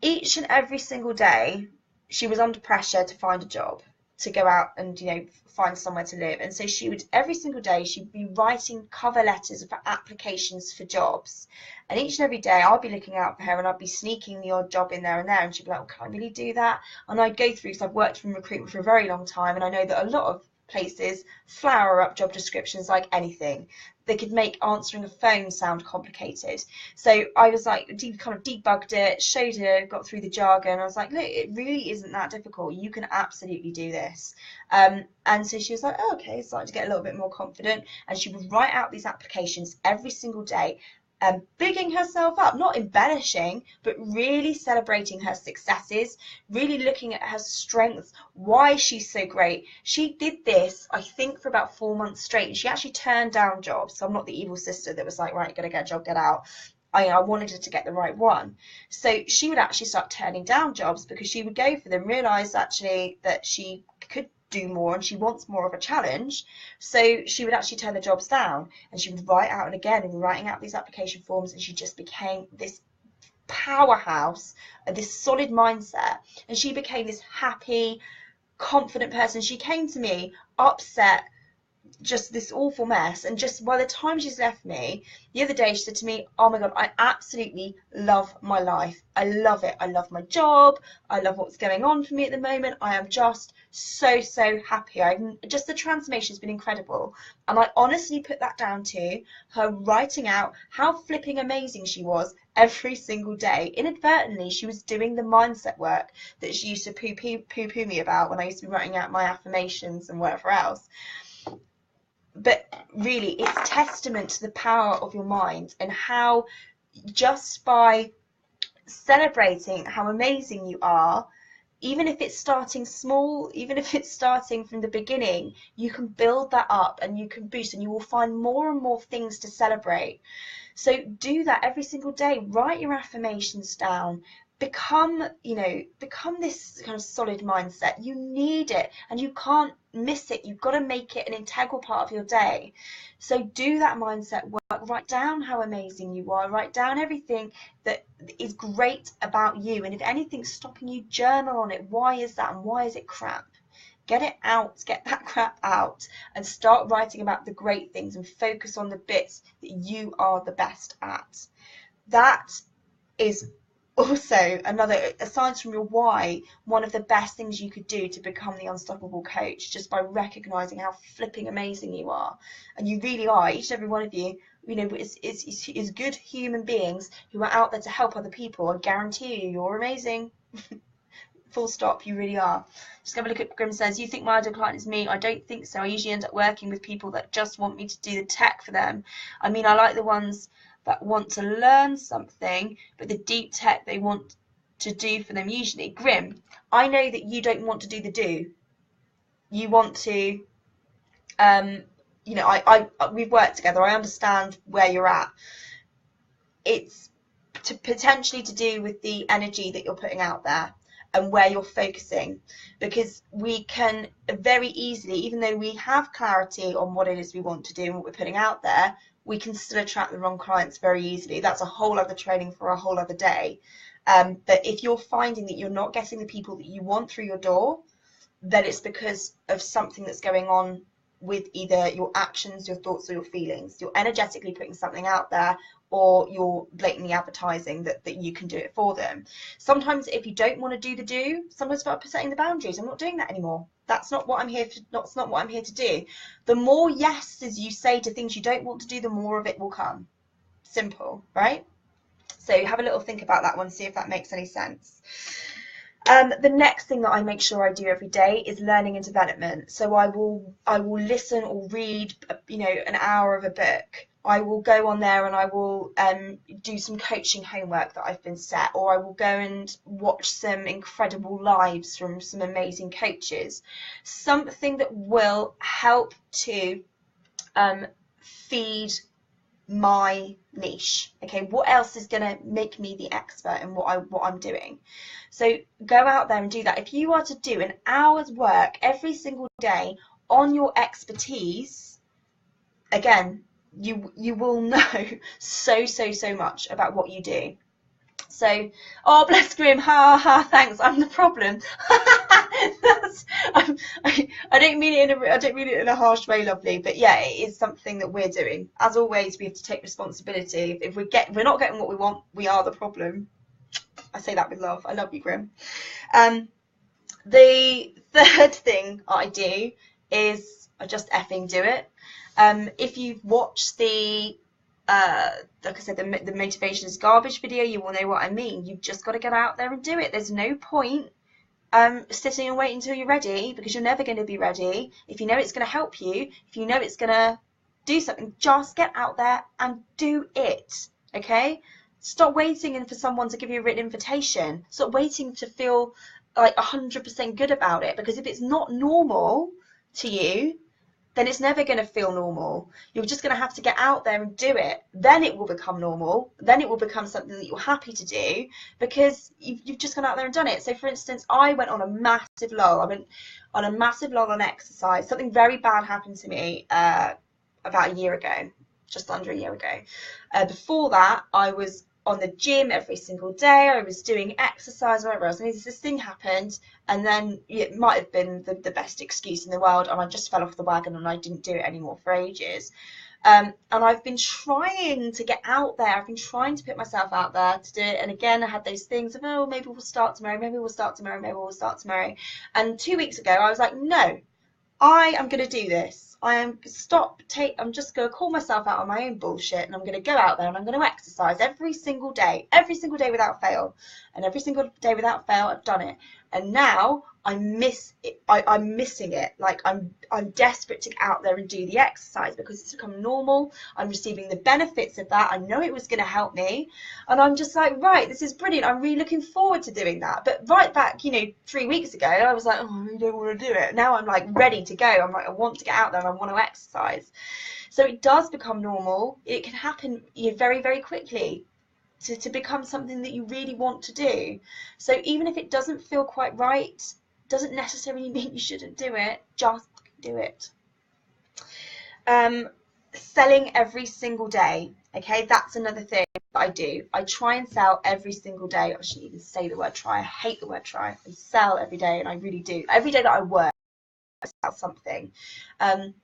Each and every single day, she was under pressure to find a job, to go out and, you know, find somewhere to live. And so she would, every single day, she'd be writing cover letters for applications for jobs. And each and every day, I'd be looking out for her, and I'd be sneaking the odd job in there, and she'd be like, well, can I really do that? And I'd go through, because I've worked in recruitment for a very long time, and I know that a lot of places flower up job descriptions like anything. They could make answering a phone sound complicated. So I was like, kind of debugged it, showed her, got through the jargon. I was like, look, it really isn't that difficult. You can absolutely do this. And so she was like, oh, okay, started to get a little bit more confident. And she would write out these applications every single day, bigging herself up, not embellishing, but really celebrating her successes, really looking at her strengths, why she's so great. She did this, I think, for about 4 months straight, and she actually turned down jobs. So I'm not the evil sister that was like, right, gotta get a job, get out. I wanted her to get the right one. So she would actually start turning down jobs because she would go for them, realise actually that she could do more and she wants more of a challenge. So she would actually turn the jobs down, and she would write out and again and writing out these application forms, and she just became this powerhouse, this solid mindset, and she became this happy, confident person. She came to me upset, just this awful mess, and just by the time she's left me the other day, she said to me, oh my god, I absolutely love my life. I love it. I love my job. I love what's going on for me at the moment. I am just so happy. Just the transformation has been incredible, and I honestly put that down to her writing out how flipping amazing she was every single day. Inadvertently, she was doing the mindset work that she used to poo-poo me about when I used to be writing out my affirmations and whatever else. But really, it's testament to the power of your mind, and how just by celebrating how amazing you are, even if it's starting small, even if it's starting from the beginning, you can build that up and you can boost, and you will find more and more things to celebrate. So do that every single day. Write your affirmations down. Become this kind of solid mindset. You need it, and you can't miss it. You've got to make it an integral part of your day. So do that mindset work. Write down how amazing you are. Write down everything that is great about you, and if anything's stopping you, journal on it. Why is that, and why is it crap? Get it out, get that crap out, and start writing about the great things, and focus on the bits that you are the best at. That is also another, aside from your why, one of the best things you could do to become the unstoppable coach, just by recognizing how flipping amazing you are. And you really are. Each and every one of you, is good human beings who are out there to help other people. I guarantee you, you're amazing. Full stop, you really are. Just have a look at Grim says, you think my ideal client is me? I don't think so. I usually end up working with people that just want me to do the tech for them. I mean, I like the ones that want to learn something, but the deep tech they want to do for them usually. Grim, I know that you don't want to do the do. You want to you know, we've worked together. I understand where you're at. It's potentially to do with the energy that you're putting out there and where you're focusing, because we can very easily, even though we have clarity on what it is we want to do and what we're putting out there, we can still attract the wrong clients very easily. That's a whole other training for a whole other day. But if you're finding that you're not getting the people that you want through your door, then it's because of something that's going on with either your actions, your thoughts, or your feelings. You're energetically putting something out there, or you're blatantly advertising that you can do it for them. Sometimes if you don't want to do, sometimes start setting the boundaries. I'm not doing that anymore. That's not what I'm here for. That's not what I'm here to do. The more yeses you say to things you don't want to do, the more of it will come. Simple, right? So have a little think about that one, see if that makes any sense. The next thing that I make sure I do every day is learning and development. So I will listen or read, you know, an hour of a book. I will go on there and I will do some coaching homework that I've been set, or I will go and watch some incredible lives from some amazing coaches. Something that will help to feed my niche. Okay, what else is going to make me the expert in what I'm doing? So go out there and do that. If you are to do an hour's work every single day on your expertise, again, you will know so much about what you do. So, oh, bless Grim, ha ha, thanks, I'm the problem. I don't mean it in a harsh way, lovely, but yeah, it is something that we're doing. As always, we have to take responsibility. If we're not getting what we want, we are the problem. I say that with love. I love you, Grim. The third thing I do is I just effing do it. If you've watched the like I said, the motivation is garbage video, you will know what I mean. You've just got to get out there and do it. There's no point sitting and waiting until you're ready, because you're never going to be ready. If you know it's going to help you, if you know it's going to do something, just get out there and do it. Okay? Stop waiting for someone to give you a written invitation. Stop waiting to feel like 100% good about it, because if it's not normal to you, then it's never going to feel normal. You're just going to have to get out there and do it. Then it will become normal. Then it will become something that you're happy to do, because you've just gone out there and done it. So, for instance, I went on a massive lull. I went on a massive lull on exercise. Something very bad happened to me about a year ago, just under a year ago. Before that, I was on the gym every single day. I was doing exercise, whatever else. And this thing happened, and then it might have been the best excuse in the world, and I just fell off the wagon and I didn't do it anymore for ages. And I've been trying to get out there. I've been trying to put myself out there to do it. And again, I had those things of, oh, maybe we'll start tomorrow, maybe we'll start tomorrow, maybe we'll start tomorrow. And 2 weeks ago, I was like, no, I am going to do this. I'm just going to call myself out on my own bullshit, and I'm going to go out there and I'm going to exercise every single day without fail. And every single day without fail, I've done it. And now I'm missing it. Like I'm desperate to get out there and do the exercise, because it's become normal. I'm receiving the benefits of that. I know it was going to help me, and I'm just like, right, this is brilliant. I'm really looking forward to doing that. But right back, 3 weeks ago, I was like, oh, I really don't want to do it. Now I'm like ready to go. I'm like, I want to get out there and I want to exercise. So it does become normal. It can happen very, very quickly to become something that you really want to do. So even if it doesn't feel quite right, doesn't necessarily mean you shouldn't do it. Just do it. Selling every single day. Okay, that's another thing that I do. I try and sell every single day. I shouldn't even say the word try. I hate the word try. I sell every day, and I really do. Every day that I work, I sell something. And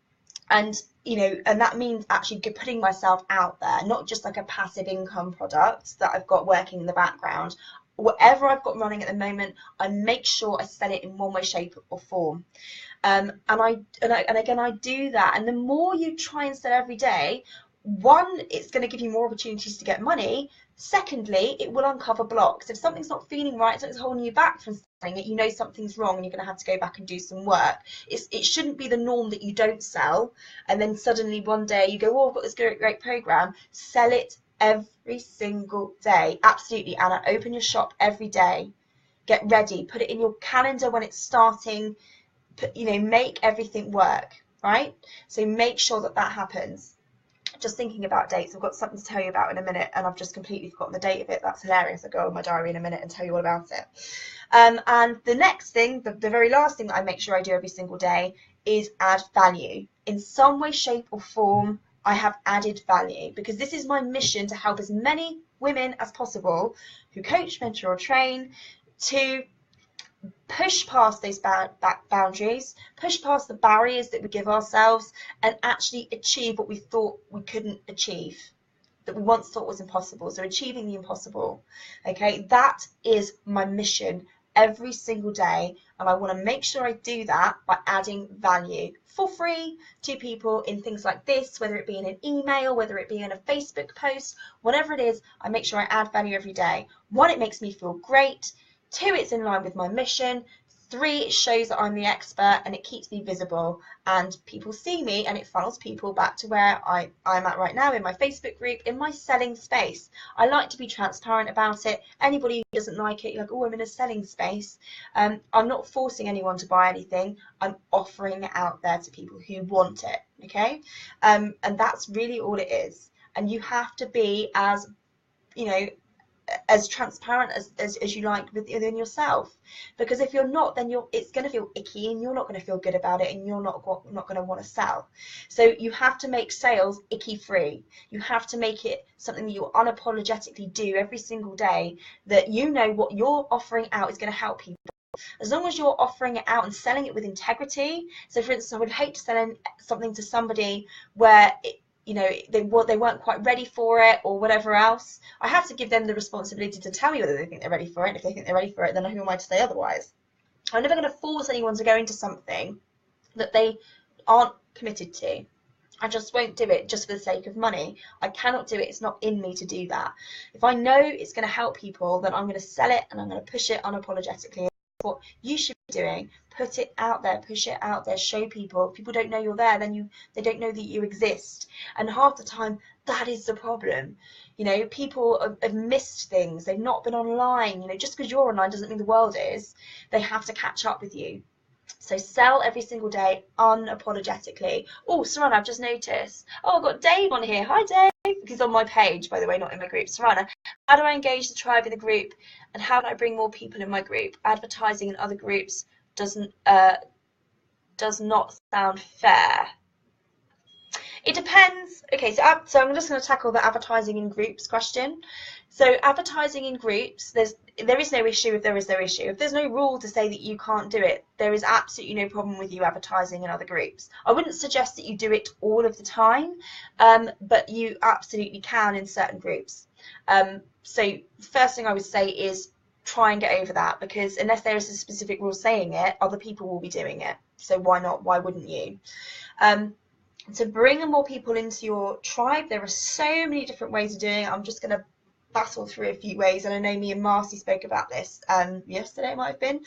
that means actually putting myself out there, not just like a passive income product that I've got working in the background. Whatever I've got running at the moment, I make sure I sell it in one way, shape, or form. And again, I do that. And the more you try and sell every day, one, it's going to give you more opportunities to get money. Secondly, it will uncover blocks. If something's not feeling right, something's holding you back from selling it, something's wrong, and you're going to have to go back and do some work. It shouldn't be the norm that you don't sell, and then suddenly one day you go, oh, I've got this great program. Sell it every single day. Absolutely, Anna. Open your shop every day. Get ready. Put it in your calendar when it's starting. Make everything work. right? So make sure that that happens. Just thinking about dates, I've got something to tell you about in a minute, and I've just completely forgotten the date of it. That's hilarious. I'll go in my diary in a minute and tell you all about it. And the next thing, the very last thing that I make sure I do every single day is add value. In some way, shape, or form, I have added value, because this is my mission, to help as many women as possible who coach, mentor, or train to push past those boundaries, push past the barriers that we give ourselves, and actually achieve what we thought we couldn't achieve, that we once thought was impossible. So achieving the impossible. Okay, that is my mission every single day, and I want to make sure I do that by adding value for free to people in things like this, whether it be in an email, whether it be in a Facebook post, whatever it is. I make sure I add value every day. One, it makes me feel great. Two, it's in line with my mission. Three, it shows that I'm the expert, and it keeps me visible, and people see me, and it funnels people back to where I'm at right now, in my Facebook group, in my selling space. I like to be transparent about it. Anybody who doesn't like it, you're like, oh, I'm in a selling space. I'm not forcing anyone to buy anything. I'm offering it out there to people who want it. Okay, and that's really all it is. And you have to be as, you know, as transparent as you like within yourself, because if you're not, then it's going to feel icky, and you're not going to feel good about it, and you're not going to want to sell. So you have to make sales icky free. You have to make it something that you unapologetically do every single day, that you know what you're offering out is going to help people. As long as you're offering it out and selling it with integrity. So for instance, I would hate to sell something to somebody where they weren't quite ready for it, or whatever else. I have to give them the responsibility to tell me whether they think they're ready for it. And if they think they're ready for it, then who am I to say otherwise? I'm never going to force anyone to go into something that they aren't committed to. I just won't do it just for the sake of money. I cannot do it. It's not in me to do that. If I know it's going to help people, then I'm going to sell it, and I'm going to push it unapologetically. What you should be doing, put it out there, push it out there, show people. If people don't know you're there, then they don't know that you exist. And half the time, that is the problem. People have missed things. They've not been online. Just because you're online doesn't mean the world is. They have to catch up with you. So sell every single day unapologetically. Oh, Sarana, I've just noticed. Oh, I've got Dave on here. Hi, Dave. He's on my page, by the way, not in my group. Sarana, how do I engage the tribe in the group, and how do I bring more people in my group? Advertising in other groups does not sound fair. It depends. Okay, so I'm just going to tackle the advertising in groups question. So advertising in groups, there is no issue if there is no issue. If there's no rule to say that you can't do it, there is absolutely no problem with you advertising in other groups. I wouldn't suggest that you do it all of the time, but you absolutely can in certain groups. So first thing I would say is try and get over that, because unless there is a specific rule saying it, other people will be doing it. So why not? Why wouldn't you? To bring more people into your tribe, there are so many different ways of doing it. I'm just going to battle through a few ways, and I know me and Marcy spoke about this yesterday, it might have been.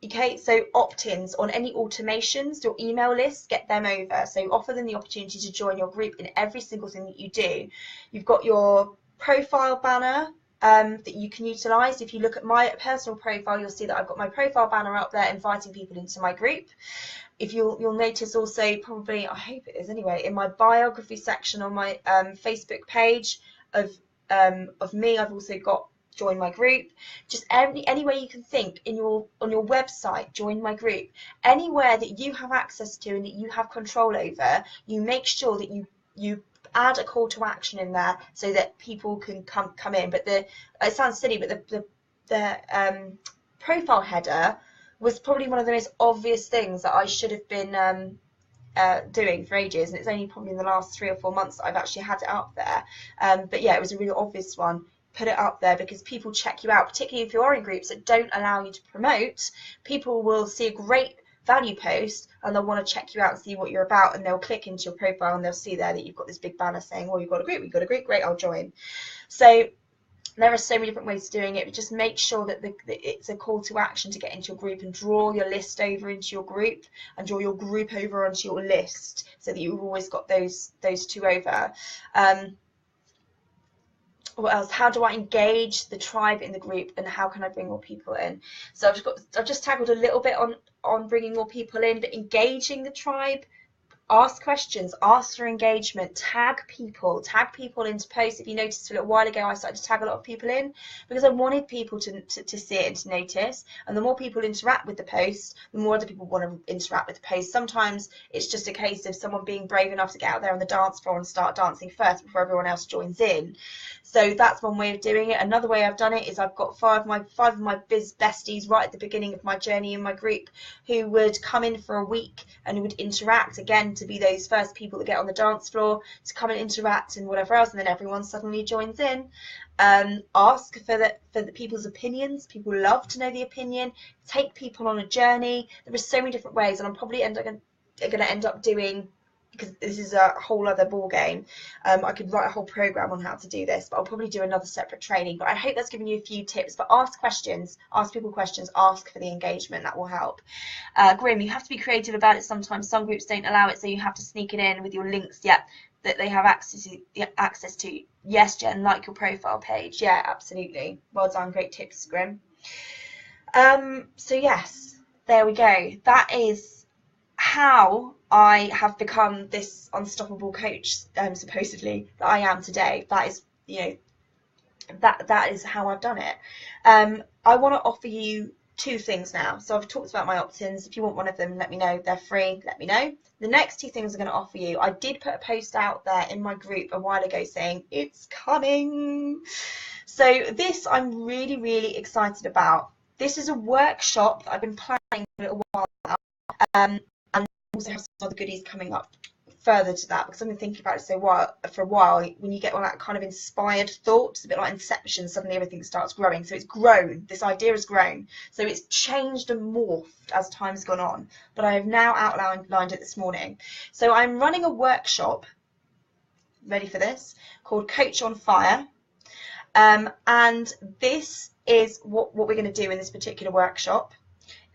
Okay, so opt-ins on any automations, your email list, get them over. So offer them the opportunity to join your group in every single thing that you do. You've got your profile banner that you can utilize. If you look at my personal profile, you'll see that I've got my profile banner up there inviting people into my group. If you'll notice also, probably, I hope it is anyway, in my biography section on my Facebook page of me, I've also got join my group. Just any way you can think on your website, join my group. Anywhere that you have access to and that you have control over, you make sure that you add a call to action in there so that people can come in. But it sounds silly, but the profile header was probably one of the most obvious things that I should have been doing for ages, and it's only probably in the last 3 or 4 months that I've actually had it up there. But yeah, it was a really obvious one. Put it up there because people check you out, particularly if you are in groups that don't allow you to promote. People will see a great value post and they'll want to check you out and see what you're about, and they'll click into your profile and they'll see there that you've got this big banner saying, oh, you've got a group, great, I'll join. So there are so many different ways of doing it, but just make sure that it's a call to action to get into your group, and draw your list over into your group and draw your group over onto your list so that you've always got those two over. what else? How do I engage the tribe in the group, and how can I bring more people in? So I've just tackled a little bit on bringing more people in, but engaging the tribe. Ask questions, ask for engagement, tag people into posts. If you noticed a little while ago, I started to tag a lot of people in because I wanted people to see it and to notice. And the more people interact with the post, the more other people want to interact with the post. Sometimes it's just a case of someone being brave enough to get out there on the dance floor and start dancing first before everyone else joins in. So that's one way of doing it. Another way I've done it is I've got five of my biz besties right at the beginning of my journey in my group who would come in for a week and who would interact, again, to be those first people that get on the dance floor, to come and interact and whatever else, and then everyone suddenly joins in. Ask for the people's opinions. People love to know the opinion. Take people on a journey. There are so many different ways, and I'm probably going to end up doing, because this is a whole other ball game. I could write a whole program on how to do this, but I'll probably do another separate training. But I hope that's given you a few tips. But ask questions, ask people questions, ask for the engagement. That will help. Grim, you have to be creative about it sometimes. Some groups don't allow it, so you have to sneak it in with your links. Yeah, that they have access to. Yes, Jen, like your profile page. Yeah, absolutely. Well done. Great tips, Grim. So yes, there we go. That is how I have become this unstoppable coach, supposedly, that I am today. That is, that is how I've done it. I want to offer you two things now. So I've talked about my opt-ins. If you want one of them, let me know. They're free. Let me know. The next two things I'm going to offer you, I did put a post out there in my group a while ago saying it's coming. So this I'm really, really excited about. This is a workshop that I've been planning for a little while now. And also have some other goodies coming up further to that, because I've been thinking about it for a while. When you get on that kind of inspired thought, it's a bit like Inception, suddenly everything starts growing. So it's grown, this idea has grown, so it's changed and morphed as time's gone on, but I have now outlined it this morning. So I'm running a workshop, ready for this, called Coach on Fire, and this is what we're going to do in this particular workshop.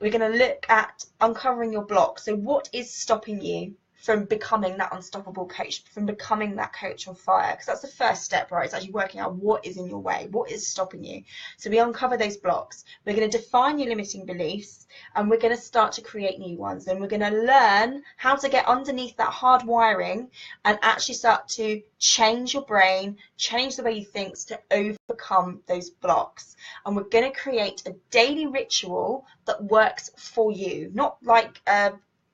We're going to look at uncovering your block. So what is stopping you from becoming that unstoppable coach, from becoming that coach on fire? Because that's the first step, right? It's actually working out what is in your way, what is stopping you. So we uncover those blocks. We're going to define your limiting beliefs, and we're going to start to create new ones. And we're going to learn how to get underneath that hard wiring and actually start to change your brain, change the way you think to overcome those blocks. And we're going to create a daily ritual that works for you, not like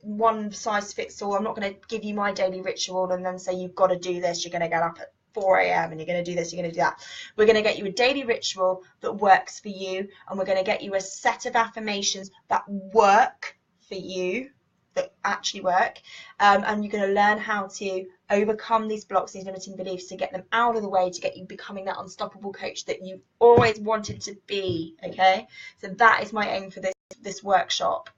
one size fits all. I'm not going to give you my daily ritual and then say you've got to do this, you're going to get up at 4 a.m. and you're going to do this, you're going to do that. We're going to get you a daily ritual that works for you, and we're going to get you a set of affirmations that work for you, that actually work, and you're going to learn how to overcome these blocks, these limiting beliefs, to get them out of the way, to get you becoming that unstoppable coach that you've always wanted to be. Okay, so that is my aim for this workshop.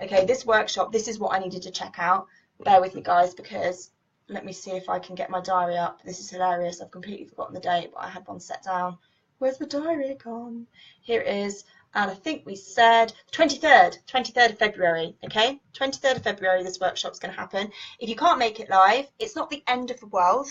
Okay, this workshop, this is what I needed to check out. Bear with me, guys, because let me see if I can get my diary up. This is hilarious. I've completely forgotten the date, but I had one set down. Where's the diary gone? Here it is. And I think we said 23rd of February, okay? 23rd of February, this workshop's going to happen. If you can't make it live, it's not the end of the world.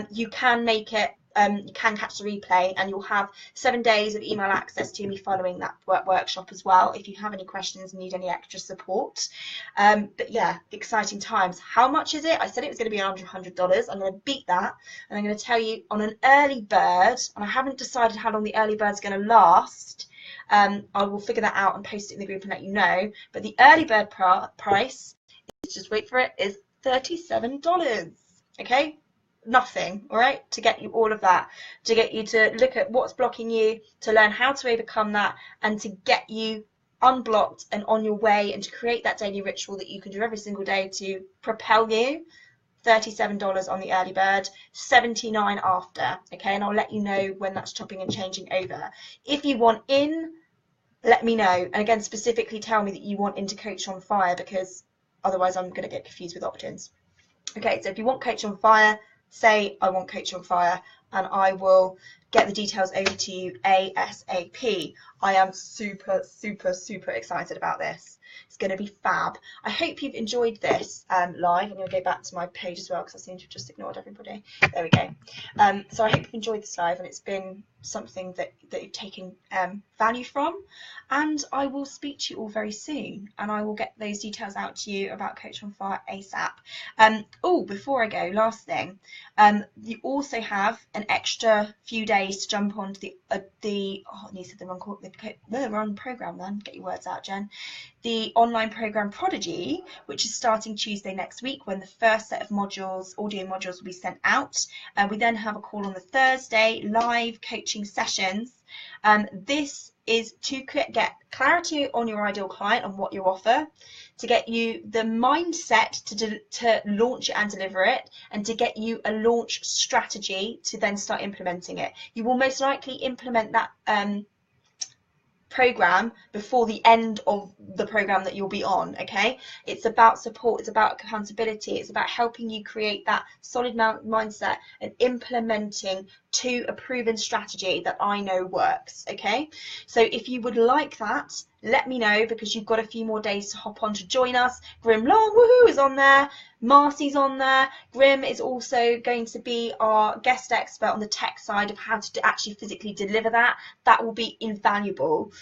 You can make it, you can catch the replay, and you'll have 7 days of email access to me following that workshop as well, if you have any questions and need any extra support. But yeah, exciting times. How much is it? I said it was going to be $100. I'm going to beat that, and I'm going to tell you on an early bird, and I haven't decided how long the early bird's going to last. I will figure that out and post it in the group and let you know. But the early bird price, just wait for it, is $37. Okay, nothing. All right, to get you all of that, to get you to look at what's blocking you, to learn how to overcome that, and to get you unblocked and on your way, and to create that daily ritual that you can do every single day to propel you. $37 on the early bird, $79 after. Okay, and I'll let you know when that's chopping and changing over. If you want in, let me know, and again, specifically tell me that you want into Coach on Fire, because otherwise I'm going to get confused with opt-ins. Okay, so if you want Coach on Fire, say I want Coach on Fire, and I will get the details over to you ASAP. I am super, super, super excited about this. It's going to be fab. I hope you've enjoyed this live. I'm going to go back to my page as well because I seem to have just ignored everybody. There we go. So I hope you've enjoyed this live and it's been something that you've taken value from. And I will speak to you all very soon, and I will get those details out to you about Coach on Fire ASAP. Oh, before I go, last thing, you also have an extra few days to jump onto the oh, you said the wrong program then. Get your words out, Jen. The online program Prodigy, which is starting Tuesday next week, when the first set of modules, audio modules, will be sent out. We then have a call on the Thursday, live coaching sessions. This is to get clarity on your ideal client and what you offer, to get you the mindset to launch it and deliver it, and to get you a launch strategy to then start implementing it. You will most likely implement that program before the end of the program that you'll be on. Okay, it's about support, it's about accountability, it's about helping you create that solid mindset and implementing to a proven strategy that I know works. Okay, so if you would like that, let me know, because you've got a few more days to hop on to join us. Grim Long, woohoo, is on there. Marcy's on there. Grim is also going to be our guest expert on the tech side of how to actually physically deliver that. That will be invaluable,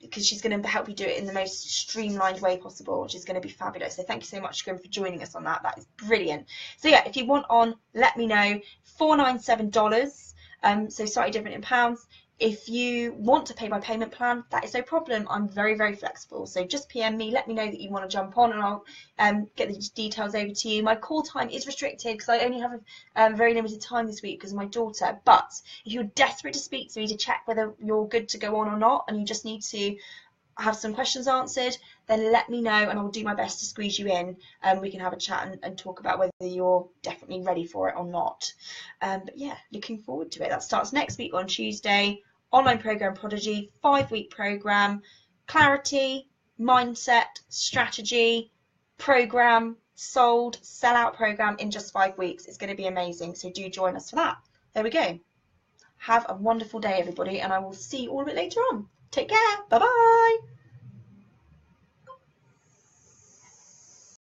because she's going to help you do it in the most streamlined way possible, which is going to be fabulous. So thank you so much, Grim, for joining us on that. That is brilliant. So yeah, if you want on, let me know. $497, so slightly different in pounds. If you want to pay by payment plan, that is no problem. I'm very, very flexible. So just PM me, let me know that you want to jump on, and I'll get the details over to you. My call time is restricted because I only have a very limited time this week because of my daughter. But if you're desperate to speak to me to check whether you're good to go on or not, and you just need to have some questions answered, then let me know and I'll do my best to squeeze you in, and we can have a chat and talk about whether you're definitely ready for it or not. But yeah, looking forward to it. That starts next week on Tuesday. Online program Prodigy, 5-week program, clarity, mindset, strategy, program, sold, sellout program in just 5 weeks. It's going to be amazing. So do join us for that. There we go. Have a wonderful day, everybody, and I will see you all a bit later on. Take care. Bye-bye.